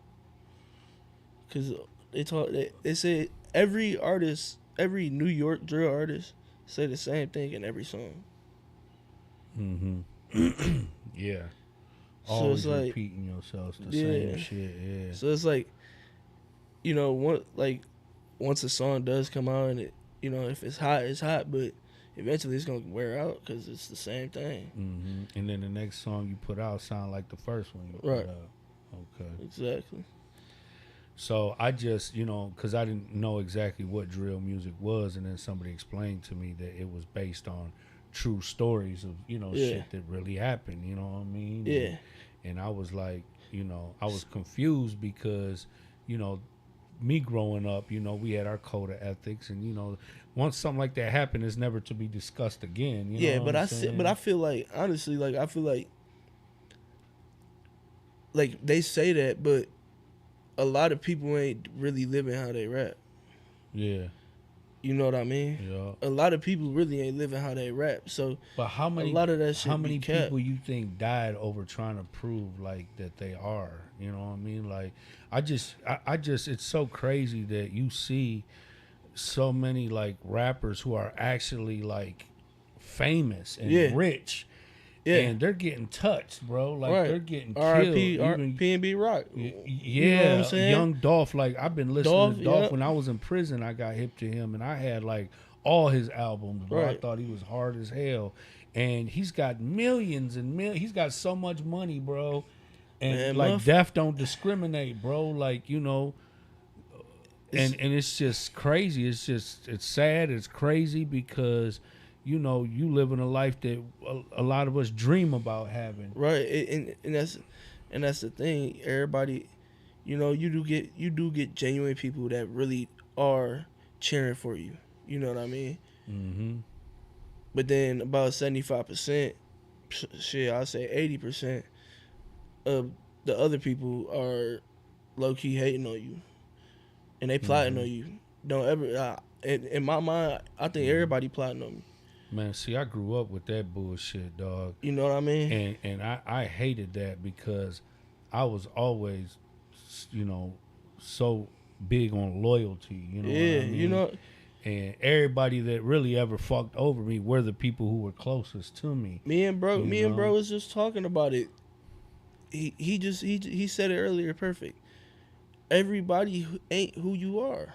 cuz they say every artist, every New York drill artist say the same thing in every song. Mm-hmm. Yeah. So Always it's like repeating yourselves the Yeah. same shit. Yeah. So it's like once a song does come out and it, if it's hot, but eventually it's gonna wear out because it's the same thing. Mm-hmm. And then the next song you put out sound like the first one you put Right. out. Okay. Exactly. So I just, because I didn't know exactly what drill music was, and then somebody explained to me that it was based on true stories of, Yeah. shit that really happened. You know what I mean? Yeah. And I was like, I was confused because, me growing up, we had our code of ethics, and once something like that happened, it's never to be discussed again. You Yeah, know but what I'm saying? I feel like honestly, I feel like they say that, but a lot of people ain't really living how they rap. Yeah, You know what I mean? yeah. A lot of people really ain't living how they rap. So But how many? a lot of that shit How be many kept. people you think died over trying to prove like that they are? You know what I mean? Like, I just, it's so crazy that you see so many like rappers who are actually like famous and Yeah. rich, Yeah. and they're getting touched, bro. Like Right. they're getting R.I.P. killed. Even- P&B Rock. yeah, You know what I'm saying? Young Dolph. Like I've been listening Dolph, to Dolph yeah. when I was in prison. I got hip to him, and I had like all his albums. Bro, I Right. thought he was hard as hell, and he's got millions and millions. He's got so much money, bro. And Man, like Muff- death don't discriminate, bro. Like and it's just crazy. It's sad. It's crazy because you live in a life that a lot of us dream about having. Right, and that's the thing. Everybody, you do get genuine people that really are cheering for you. You know what I mean? Mm-hmm. But then about 75%, shit, I say 80% of the other people are low key hating on you, and they plotting on you. Don't ever. In my mind, I think everybody plotting on me. Man, see, I grew up with that bullshit, dog. You know what I mean? And I hated that because I was always, so big on loyalty. You know what I mean? And everybody that really ever fucked over me were the people who were closest to me. Me and bro You know? was just talking about it. He said it earlier, perfect. Everybody ain't who you are.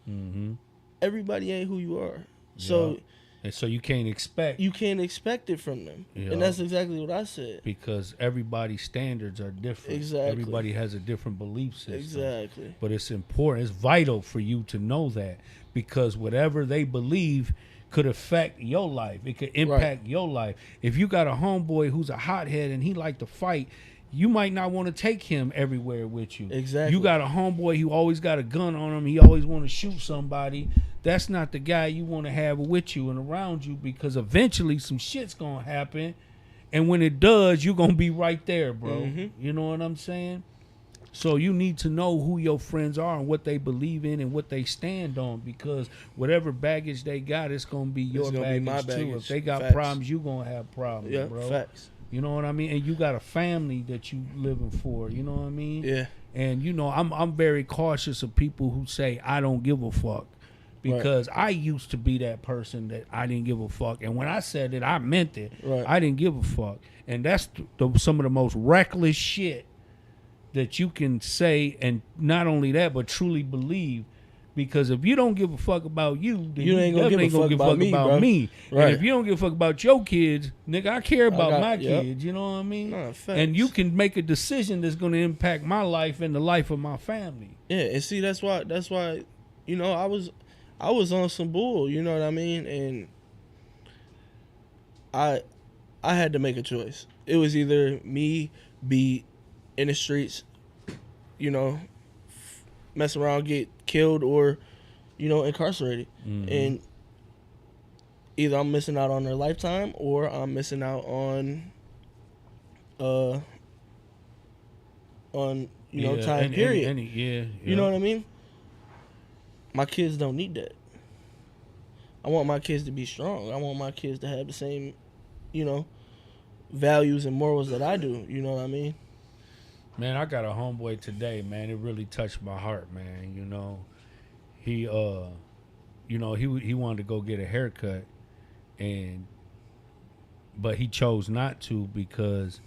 Mm-hmm. Everybody ain't who you are. So Yeah. And so you can't expect you can't expect it from them. Yeah. And that's exactly what I said. because everybody's standards are different. Exactly. Everybody has a different belief system. Exactly. But it's important. It's vital for you to know that because whatever they believe could affect your life. It could impact your life. If you got a homeboy who's a hothead and he like to fight, you might not want to take him everywhere with you. Exactly. You got a homeboy who always got a gun on him. He always want to shoot somebody. That's not the guy you want to have with you and around you, because eventually some shit's going to happen. And when it does, you're going to be right there, bro. Mm-hmm. You know what I'm saying? So you need to know who your friends are and what they believe in and what they stand on, because whatever baggage they got, it's going to be your gonna be baggage, my too. baggage. If they got Facts. problems, you're going to have problems, Yeah, bro. facts. You know what I mean? And you got a family that you living for. You know what I mean? Yeah. And you know, I'm very cautious of people who say I don't give a fuck, because I used to be that person that I didn't give a fuck. And when I said it, I meant it. Right. I didn't give a fuck. And that's some of the most reckless shit that you can say, and not only that, but truly believe. Because if you don't give a fuck about you, then You ain't gonna give a definitely fuck about me, bro. me. Right. And if you don't give a fuck about your kids, nigga, I care about my yep. kids. You know what I mean? Nah, facts. And you can make a decision that's going to impact my life and the life of my family. Yeah, and see, that's why, you know, I was on some bull, you know what I mean? And I had to make a choice. It was either me be in the streets, you know, mess around, get killed, or, you know, incarcerated. Mm-hmm. And either I'm missing out on their lifetime, or I'm missing out on you know, time period. You know what I mean? My kids don't need that. I want my kids to be strong. I want my kids to have the same, you know, values and morals that I do. You know what I mean? Man, I got a homeboy today, man. It really touched my heart, man. You know, he wanted to go get a haircut, but he chose not to, because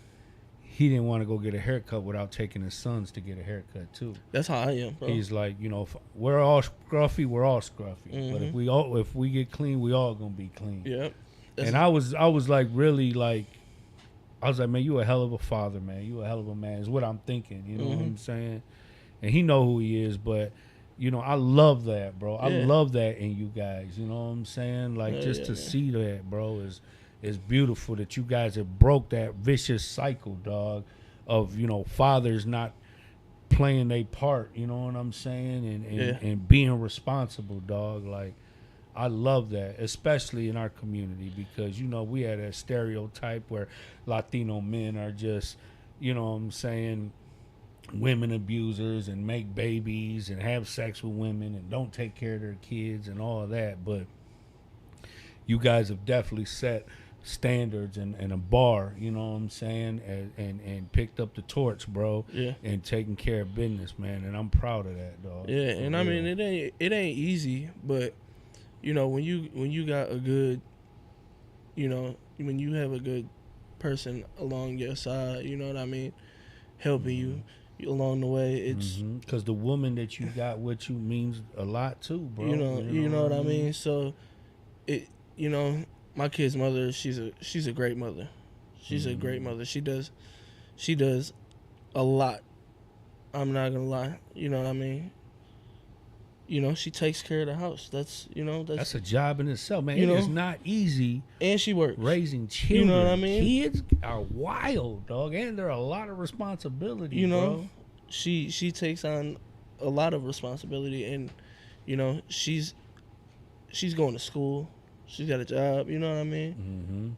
he didn't want to go get a haircut without taking his sons to get a haircut too. That's how I am, bro. He's like, you know, if we're all scruffy, we're all scruffy. Mm-hmm. But if we get clean, we all gonna be clean. Yep. And I was like, really, like, I was like, man, you a hell of a father, man. You a hell of a man is what I'm thinking. You know what I'm saying? And he know who he is, but you know, I love that, bro. I love that in you guys. You know what I'm saying? Like, just to see that, bro, is beautiful, that you guys have broke that vicious cycle, dog, of, you know, fathers not playing their part, you know what I'm saying? And being responsible, dog. Like, I love that, especially in our community, because, you know, we had a stereotype where Latino men are just, you know what I'm saying, women abusers and make babies and have sex with women and don't take care of their kids and all of that. But you guys have definitely set standards and a bar, you know what I'm saying, and picked up the torch, bro. Yeah. And taking care of business, man. And I'm proud of that, dog. Yeah, and I mean, it ain't easy, but you know, when you got a good, you know, when you have a good person along your side, you know what I mean, helping you along the way, it's because the woman that you got with you means a lot too, bro. You know what I mean. So, it, you know, my kid's mother, she's a great mother. She's a great mother. She does a lot. I'm not gonna lie. You know what I mean. You know, she takes care of the house. That's a job in itself, man. You know, it's not easy. And she works. Raising children. You know what I mean? Kids are wild, dog, and there are a lot of responsibility. You know, bro. she takes on a lot of responsibility, and you know, she's going to school. She's got a job. You know what I mean?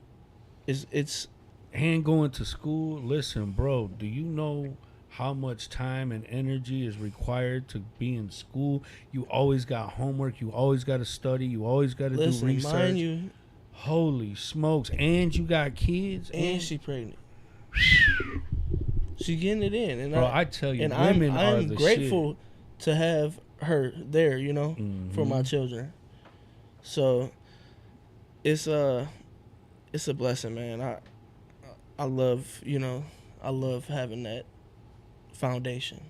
It's and going to school. Listen, bro. Do you know how much time and energy is required to be in school? You always got homework. You always got to study. You always got to do research. Mind you, holy smokes! And you got kids, and she pregnant. She getting it in, and bro, I tell you, and women are I'm the grateful shit. to have her there, you know, for my children. So it's a blessing, man. I love, you know, I love having that foundation.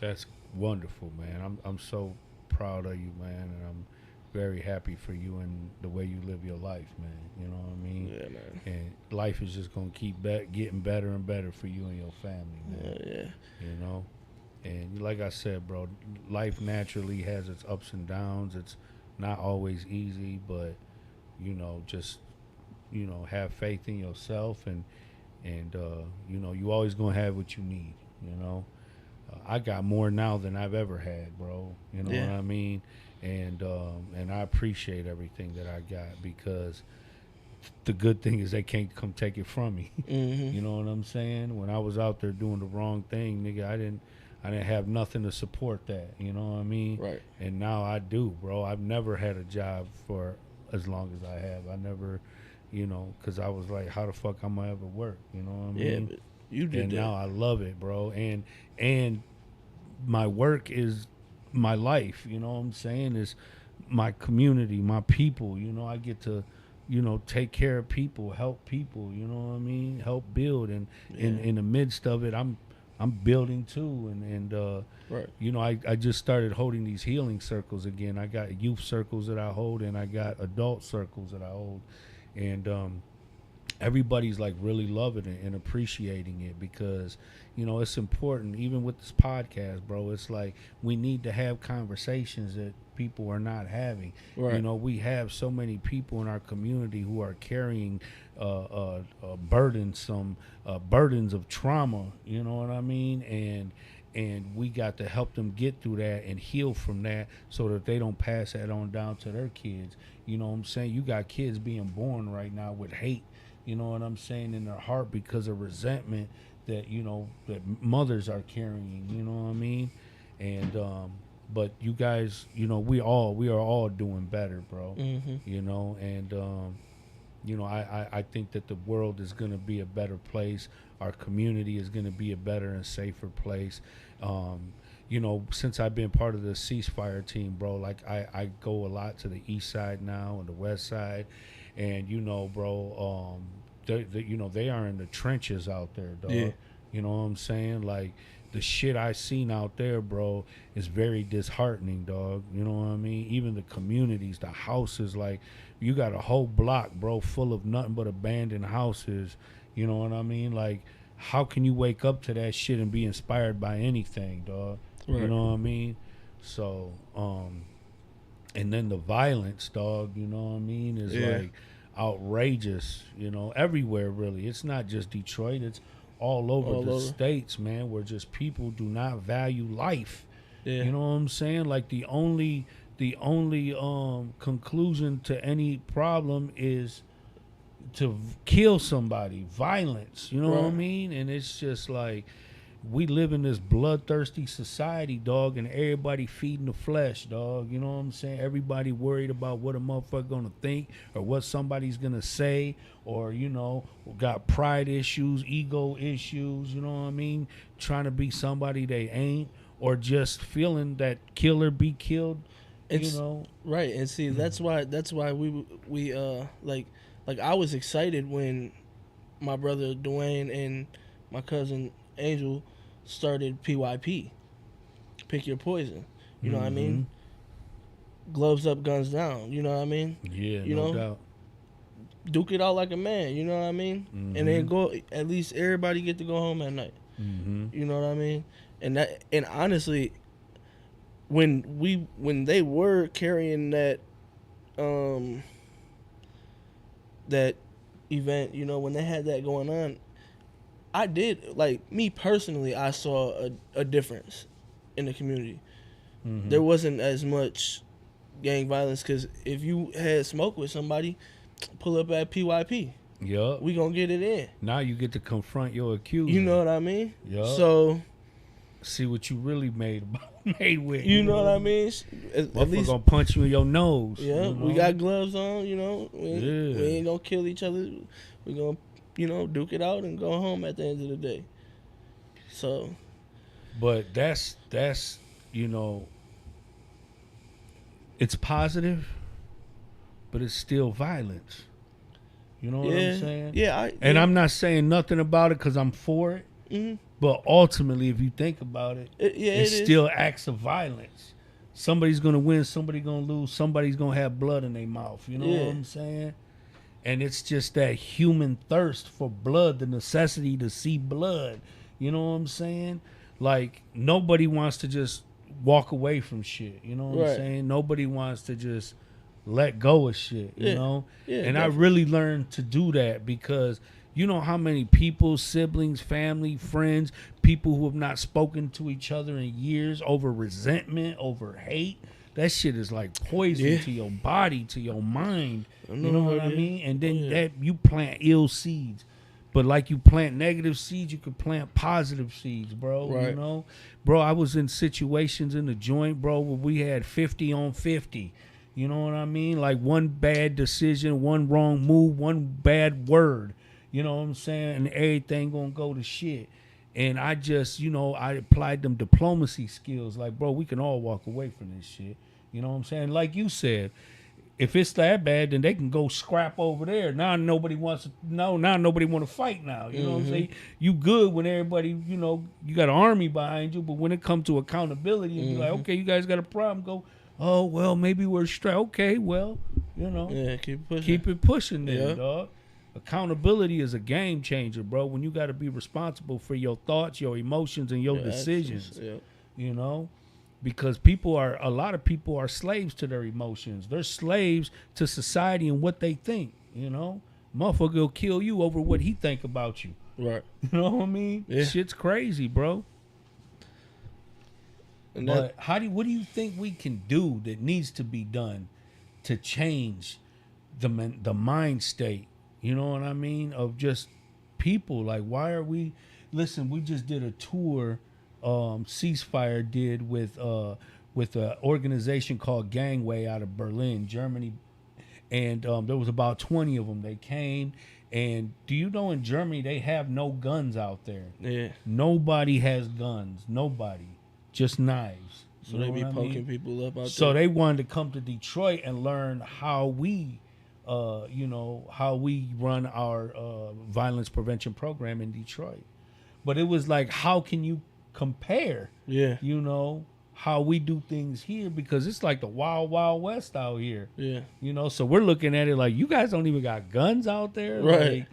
That's wonderful, man. I'm so proud of you, man, and I'm very happy for you and the way you live your life, man. You know what I mean? Yeah, man. And life is just gonna keep getting better and better for you and your family, man. Yeah. You know, and like I said, bro, life naturally has its ups and downs. It's not always easy, but you know, just have faith in yourself and And you know, you always gonna have what you need. You know, I got more now than I've ever had, bro. You know what I mean? And I appreciate everything that I got, because the good thing is they can't come take it from me. You know what I'm saying? When I was out there doing the wrong thing, nigga, I didn't have nothing to support that. You know what I mean? Right. And now I do, bro. I've never had a job for as long as I have. I never, you know, because I was like, how the fuck I'm gonna ever work? You know what I mean? But you did And that. now I love it, bro. And my work is my life. You know what I'm saying? Is my community, my people. You know, I get to, you know, take care of people, help people, you know what I mean? Help build, and in the midst of it, I'm building too, and Right. you know, I just started holding these healing circles again. I got youth circles that I hold, and I got adult circles that I hold, and everybody's like really loving it and appreciating it, because you know, it's important. Even with this podcast, bro, it's like we need to have conversations that people are not having. Right. You know, we have so many people in our community who are carrying burdens of trauma, you know what I mean, and we got to help them get through that and heal from that, so that they don't pass that on down to their kids. You know what I'm saying? You got kids being born right now with hate, you know what I'm saying, in their heart, because of resentment that, you know, that mothers are carrying, you know what I mean? And but you guys, you know, we are all doing better, bro. You know, and you know, I think that the world is going to be a better place. Our community is going to be a better and safer place. You know, since I've been part of the ceasefire team, bro, like I go a lot to the east side now and the west side, and you know, bro, you know, they are in the trenches out there, dog. Yeah. You know what I'm saying? Like, the shit I seen out there, bro, is very disheartening, dog. You know what I mean? Even the communities, the houses, like, you got a whole block, bro, full of nothing but abandoned houses. You know what I mean? Like, how can you wake up to that shit and be inspired by anything, dog? Right. You know what I mean? So, and then the violence, dog, you know what I mean, is like outrageous, you know, everywhere, really. It's not just Detroit, it's all over the states, man, where just people do not value life. You know what I'm saying? Like, the only conclusion to any problem is to kill somebody, violence, you know what I mean? And it's just like, we live in this bloodthirsty society, dog, and everybody feeding the flesh, dog. You know what I'm saying? Everybody worried about what a motherfucker gonna think, or what somebody's gonna say, or, you know, got pride issues, ego issues, you know what I mean? Trying to be somebody they ain't, or just feeling that kill or be killed, you know? Right. And see, that's why we like I was excited when my brother Dwayne and my cousin Angel started PYP, Pick Your Poison. You know what I mean? Gloves up, guns down. You know what I mean? Yeah, you no know? doubt. Duke it out like a man. You know what I mean? And then go. At least everybody get to go home at night. You know what I mean? And honestly, when they were carrying that that event, you know, when they had that going on, I did, like, me personally, I saw a difference in the community. There wasn't as much gang violence, because if you had smoke with somebody, pull up at PYP. Yup. We gonna get it in. Now you get to confront your accuser. You know what I mean? Yup. So see what you really made with. you know what I mean? At least gonna punch you in your nose. Yeah, you know? we got gloves on. You know, we ain't gonna kill each other. We gonna, you know, duke it out and go home at the end of the day. So, but that's you know, it's positive, but it's still violence. You know what I'm saying? Yeah. I'm not saying nothing about it because I'm for it. But ultimately, if you think about it, it's still acts of violence. Somebody's gonna win, somebody's gonna lose, somebody's gonna have blood in their mouth. You know what I'm saying? And it's just that human thirst for blood, the necessity to see blood. You know what I'm saying? Like, nobody wants to just walk away from shit. You know what I'm saying? Nobody wants to just let go of shit, you know? Yeah, and definitely. I really learned to do that because, You know how many people, siblings, family, friends, people who have not spoken to each other in years over resentment, over hate. That shit is like poison to your body, to your mind. You know what I mean? And then that you plant ill seeds. But like you plant negative seeds, you can plant positive seeds, bro. Right. You know? Bro, I was in situations in the joint, bro, where we had 50 on 50. You know what I mean? Like one bad decision, one wrong move, one bad word. You know what I'm saying? And everything gonna go to shit. And I just, I applied them diplomacy skills. Like, bro, we can all walk away from this shit. You know what I'm saying? Like you said, if it's that bad, then they can go scrap over there. Now nobody wants to. Now nobody want to fight. Now you know what I'm saying. You good when everybody, you got an army behind you. But when it comes to accountability and be like, okay, you guys got a problem, go. Oh well, maybe we're straight. Okay, well, keep it pushing then, dog. Accountability is a game changer, bro. When you got to be responsible for your thoughts, your emotions, and your decisions. You know. Because a lot of people are slaves to their emotions. They're slaves to society and what they think, Motherfucker will kill you over what he think about you. Right. You know what I mean? Yeah. Shit's crazy, bro. And but what do you think we can do that needs to be done to change the mind state, you know what I mean, of just people? Like, why are we... Listen, we just did a tour... Ceasefire did with an organization called Gangway out of Berlin, Germany, and there was about 20 of them. They came, and do you know in Germany they have no guns out there? Yeah, nobody has guns. Nobody, just knives. So they be poking people up out there. So they wanted to come to Detroit and learn how we, how we run our violence prevention program in Detroit. But it was like, how can you compare, how we do things here, because it's like the wild, wild west out here. Yeah. So we're looking at it like, you guys don't even got guns out there. Right.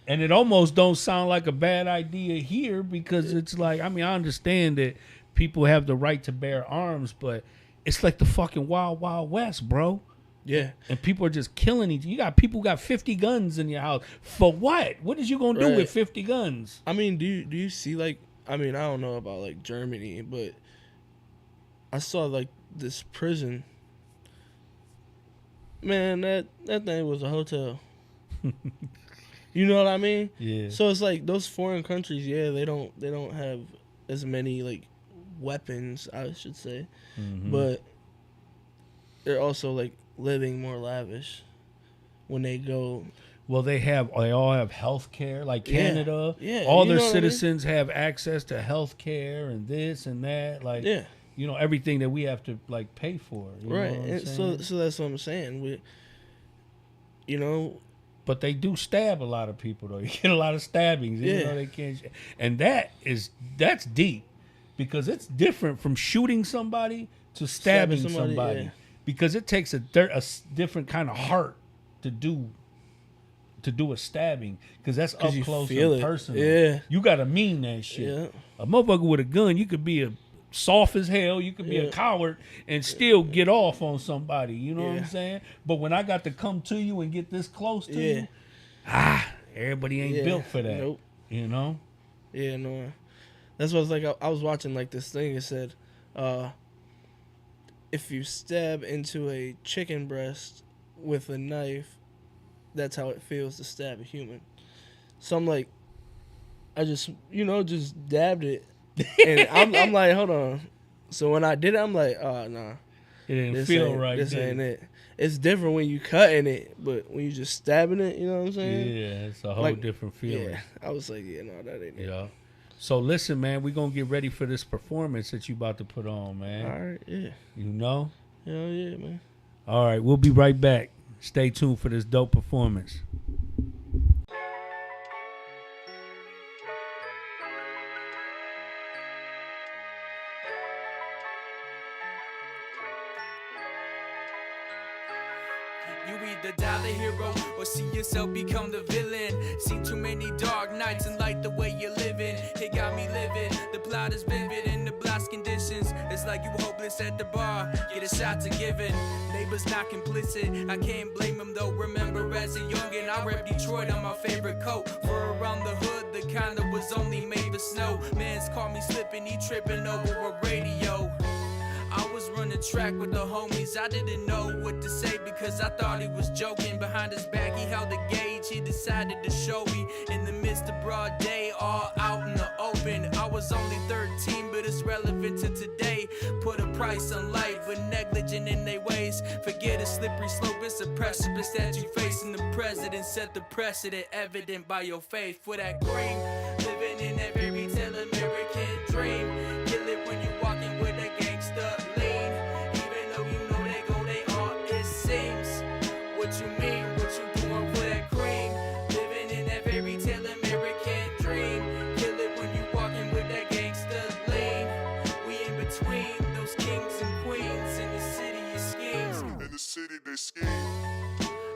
And it almost don't sound like a bad idea here, because it's like, I understand that people have the right to bear arms, but it's like the fucking wild, wild west, bro. Yeah. And people are just killing each other. You got people who got 50 guns in your house. For what? What is you going to do with 50 guns? Do you see, like, I don't know about, like, Germany, but I saw, like, this prison. Man, that thing was a hotel. You know what I mean? Yeah. So it's like those foreign countries, they don't have as many, like, weapons, I should say. Mm-hmm. But they're also, like, living more lavish when they go. Well, they all have health care, like Canada. Yeah. All their citizens have access to health care and this and that. Like, everything that we have to, like, pay for. Right. And so that's what I'm saying. But they do stab a lot of people, though. You get a lot of stabbings. Yeah. They can't. And that's deep, because it's different from shooting somebody to stabbing somebody. Yeah. Because it takes a different kind of heart to do a stabbing, because that's up close and personal. Yeah. You gotta mean that shit. Yeah. A motherfucker with a gun, you could be a soft as hell, you could be a coward and still get off on somebody. You know what I'm saying? But when I got to come to you and get this close to you, everybody ain't built for that. Nope. You know? Yeah, no. That's what I was like. I was watching, like, this thing. It said, if you stab into a chicken breast with a knife, that's how it feels to stab a human. So I'm like, I just dabbed it. And I'm like, hold on. So when I did it, I'm like, oh, nah. It didn't feel right. This ain't it. It's different when you cutting it, but when you just stabbing it, you know what I'm saying? Yeah, it's a whole different feeling. Yeah, I was like, no, that ain't it. Yeah. So listen, man, we're going to get ready for this performance that you about to put on, man. All right, yeah. You know? Hell yeah, man. All right, we'll be right back. Stay tuned for this dope performance. You either die the hero or see yourself become the villain. Seen too many dark nights and like the way you're living. It got me livid, the plot is vivid in the blast conditions. It's like you hopeless at the bar, get a shot to giving. Neighbors not complicit, I can't blame them though. Remember as a youngin', I rep Detroit on my favorite coat. For around the hood, the kind that was only made for snow. Mans caught me slipping, he tripping over a radio. I was running track with the homies, I didn't know what to say because I thought he was joking. Behind his back he held a gauge, he decided to show me. In the midst of broad day, all out in the open. I was only 13, but it's relevant to today. Put a price on life, but negligent in their ways. Forget a slippery slope, it's a precipice that you face. And the president set the precedent, evident by your faith. For that cream, living in that fairy tale American dream. Kill it when you walking with a gangster lean. Even though you know they go they all, it seems. What you mean, what you doing for that cream? Living in that fairy tale American dream. Kill it when you walking with that gangster lean. We in between those kings and queens in the city of schemes. In the city they scheme.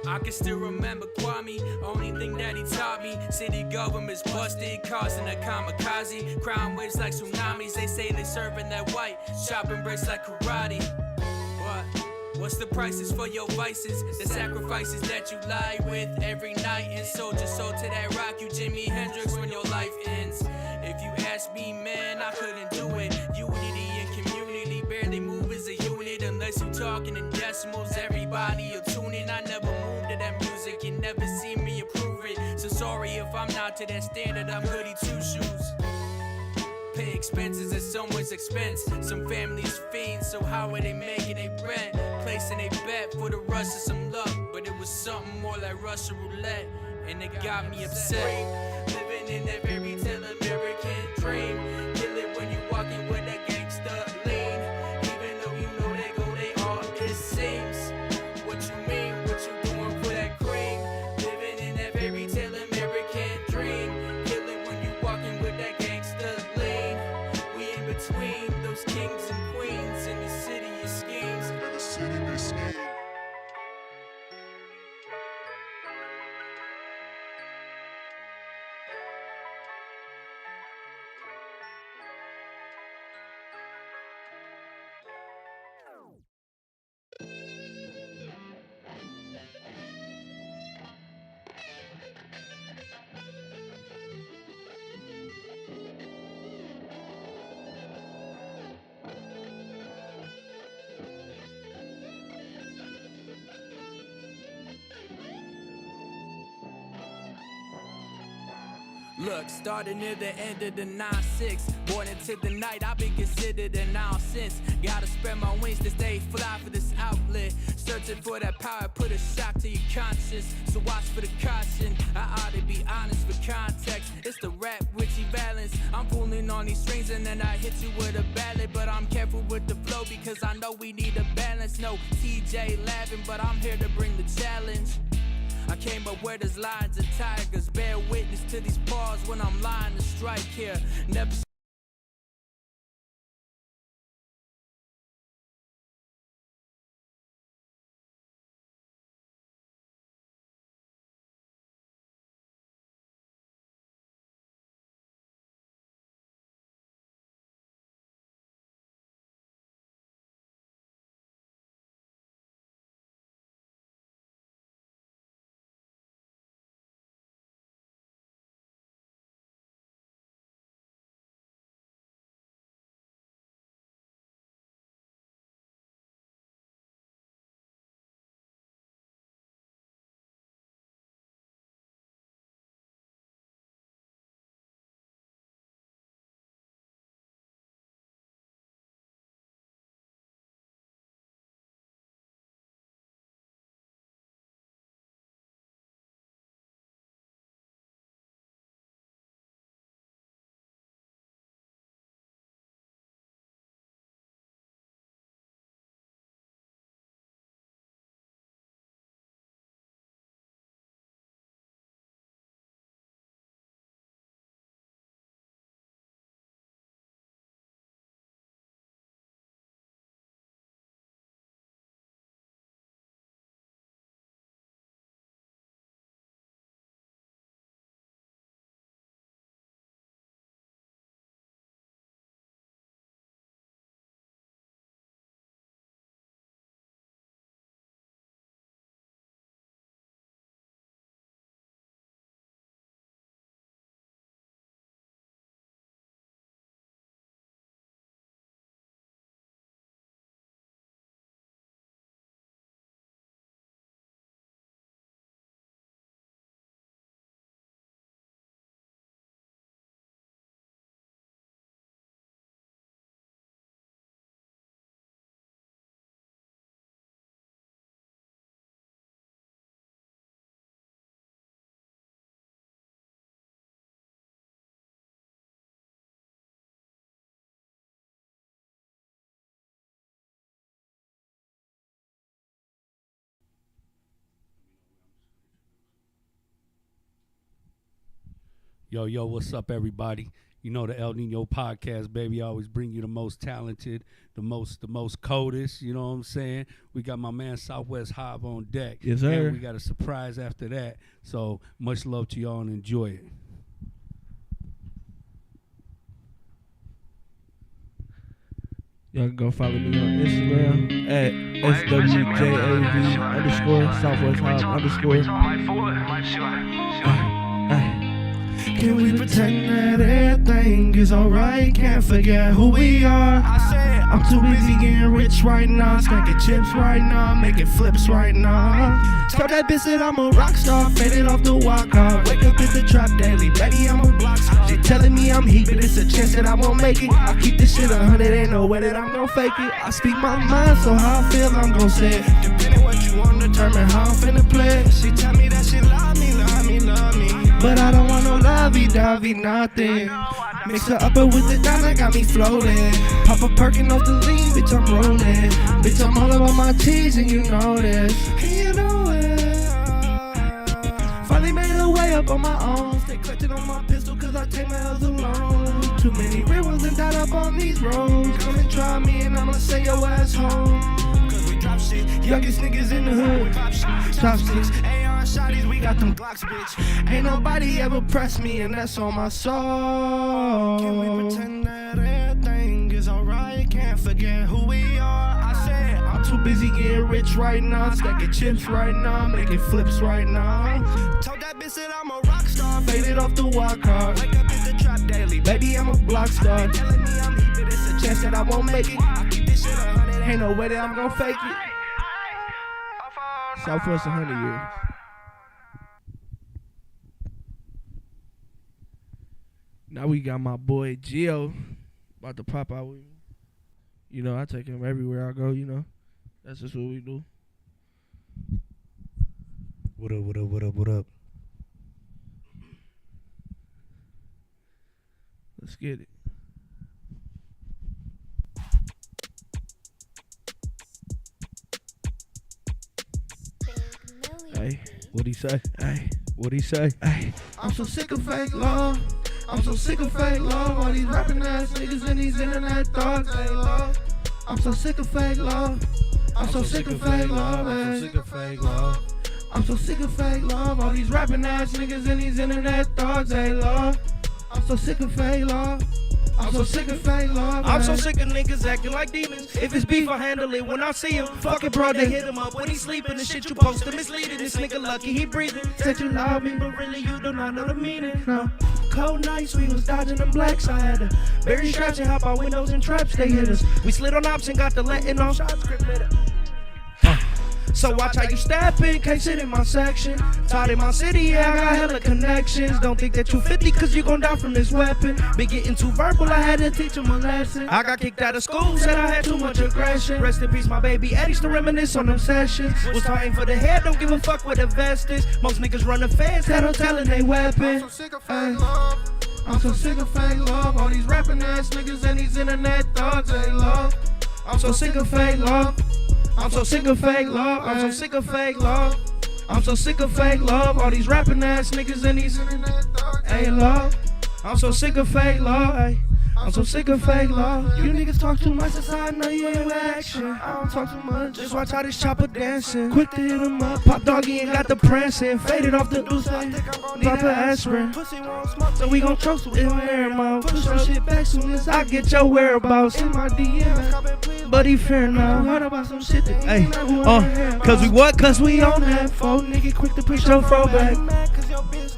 I can still remember Kwame, only thing that he taught me. City government's busted, causing a kamikaze. Crime waves like tsunamis, they say they serving that white. Chopping bricks like karate. What's the prices for your vices? The sacrifices that you lie with every night. And soldier sold to that rock, you Jimi Hendrix when your life ends. If you ask me, man, I couldn't do it. Unity and community barely move as a unit. Unless you talking in decimals, everybody will tune in. I never moved to that music, you never see me approve it. So sorry if I'm not to that standard, I'm goody two shoes. Pay expenses at someone's expense. Some families fiends, so how are they making they rent? Placing a bet for the rush of some luck, but it was something more like Russian roulette, and it got me upset. Living in that fairy tale American dream. Kill it when you walking with that gangster lean. Even though you know they go they all, it seems. What you mean, what you doing for that cream? Living in that fairy tale American dream. Kill it when you walking with that gangster lean. We in between those kings and queens in the city of schemes. In the city they scheme. Look, starting near the end of the 9-6. Born into the night, I've been considered an nonsense. Gotta spread my wings to stay fly for this outlet. Searching for that power, put a shock to your conscience. So watch for the caution, I ought to be honest for context. It's the rap Richie Valens. I'm pulling on these strings and then I hit you with a ballad. But I'm careful with the flow because I know we need a balance. No TJ laughing, but I'm here to bring the challenge. I came up where there's lions and tigers. Bear witness to these paws when I'm lying to strike here. Never Yo, what's up, everybody? You know the El Niño podcast, baby. I always bring you the most talented, the most coldest. You know what I'm saying? We got my man Southwest Hive on deck. Yes, sir. And we got a surprise after that. So much love to y'all and enjoy it. Y'all can go follow me on Instagram at SWJAV_Southwest_. Can we pretend that everything is alright? Can't forget who we are. I said I'm too busy getting rich right now, stacking chips right now, making flips right now. Tell that bitch that I'm a rock star, faded off the walk off. Wake up at the trap daily, baby I'm a block star. She telling me I'm heat, but it's a chance that I won't make it. I keep this shit 100, ain't no way that I'm gon' fake it. I speak my mind, so how I feel I'm gon' say it. Depending what you want, determine how I'm finna play it. She tell me that she love me, but I don't want no lovey-dovey, nothing. Mix her up with the diamond, got me floating. Pop a perkin off the lean, bitch, I'm rolling. Bitch, I'm all about my T's and you know this. You know it. Finally made a way up on my own. Stay clutching on my pistol cause I take my L's alone. Too many real ones and died up on these roads. Come and try me and I'ma say your ass home. Cause we drop shit, youngest niggas in the hood. Top six, AR shotties, we got them Glocks, bitch. Ain't nobody ever pressed me and that's on my soul. Can we pretend that everything is alright? Can't forget who we are. I said I'm too busy getting rich right now, stacking chips right now, making flips right now. Told that bitch that I'm a rock star, faded off the walk hard. Wake up at the trap daily, baby I'm a block star. Telling me I'm heat, but it's a chance that I won't make it. I keep this shit 100, ain't no way that I'm gon' fake it. Southwest 100 years. Now we got my boy Gio about to pop out with me. You know, I take him everywhere I go, you know. That's just what we do. What up? Let's get it. Hey, what'd he say? Hey, what'd he say? Hey, I'm so sick of fake love. I'm so sick of fake love. All these rapping ass niggas and these internet thugs, they love. I'm so sick of fake love. I'm so sick of fake love. I'm so sick of fake love. I'm so sick of fake love. All these rapping ass niggas and these internet thugs, they love. I'm so sick of fake love. I'm so sick of fake love. I'm so sick of niggas acting like demons. If it's beef, I handle it when I see him. Fucking bro, they hit him up when he's sleeping. The shit you post him misleading. This nigga lucky he breathing. Said you love me, but really you do not know the meaning. No. Cold nights, we was dodging them blacks. I had to bury straps and hop out windows and traps. They hit us. We slid on ops and got the letting off. So watch how you step in, can't sit in my section. Taught in my city, yeah, I got hella connections. Don't think that you 50 cause you gon' die from this weapon. Been getting too verbal, I had to teach him a lesson. I got kicked out of school, said I had too much aggression. Rest in peace, my baby Eddie's to reminisce on them sessions. Was fighting for the head, don't give a fuck what the vest is. Most niggas run the feds, that don't tellin' they weapon. I'm so sick of fake love. I'm so sick of fake love. All these rapping ass niggas and these internet thugs, they love. I'm so sick of fake love. I'm so sick of fake love. I'm so sick of fake love. I'm so sick of fake love. All these rapping ass niggas and these internet thugs, hey love. I'm so sick of fake love. Ay. I'm so sick of fake love. You niggas talk too much, that's how I know you ain't with action. I don't talk too much, just watch how this chopper dancing. Quick to hit him up, pop doggy and got the prancing. Faded off the deuce, drop an aspirin. Pussy won't smoke, so we gon' choke with him air mouth. Push your shit back soon as I get your whereabouts. In my DM, but he fair now. Heard about some shit that hey, cause we what? Cause we on that phone. Nigga quick to push your throw back.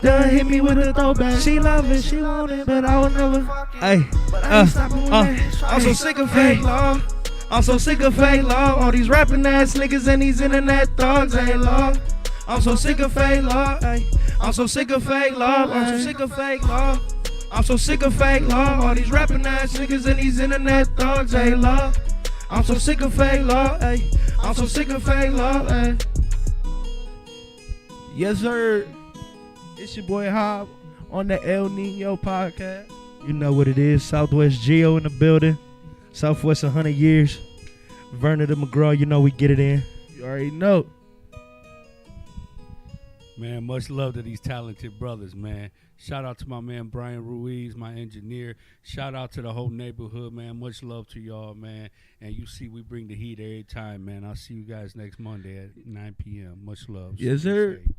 Done hit me with a throwback. She love it, she want it, but I will never. Hey, I'm so sick of fake love. I'm so sick of fake love. All these rapping ass niggas and these internet thugs, hey love. I'm so sick of fake love. Hey, I'm so sick of fake love. I'm so sick of fake love. I'm so sick of fake love. All these rapping ass niggas and these internet thugs, hey love. I'm so sick of fake love. Hey, I'm so sick of fake love. Hey. Yes, sir. It's your boy Hob on the El Niño podcast. You know what it is. Southwest Geo in the building. Southwest 100 years. Vernon the McGraw, you know we get it in. You already know. Man, much love to these talented brothers, man. Shout out to my man Brian Ruiz, my engineer. Shout out to the whole neighborhood, man. Much love to y'all, man. And you see, we bring the heat every time, man. I'll see you guys next Monday at 9 p.m. Much love. Yes, Stay sir. safe.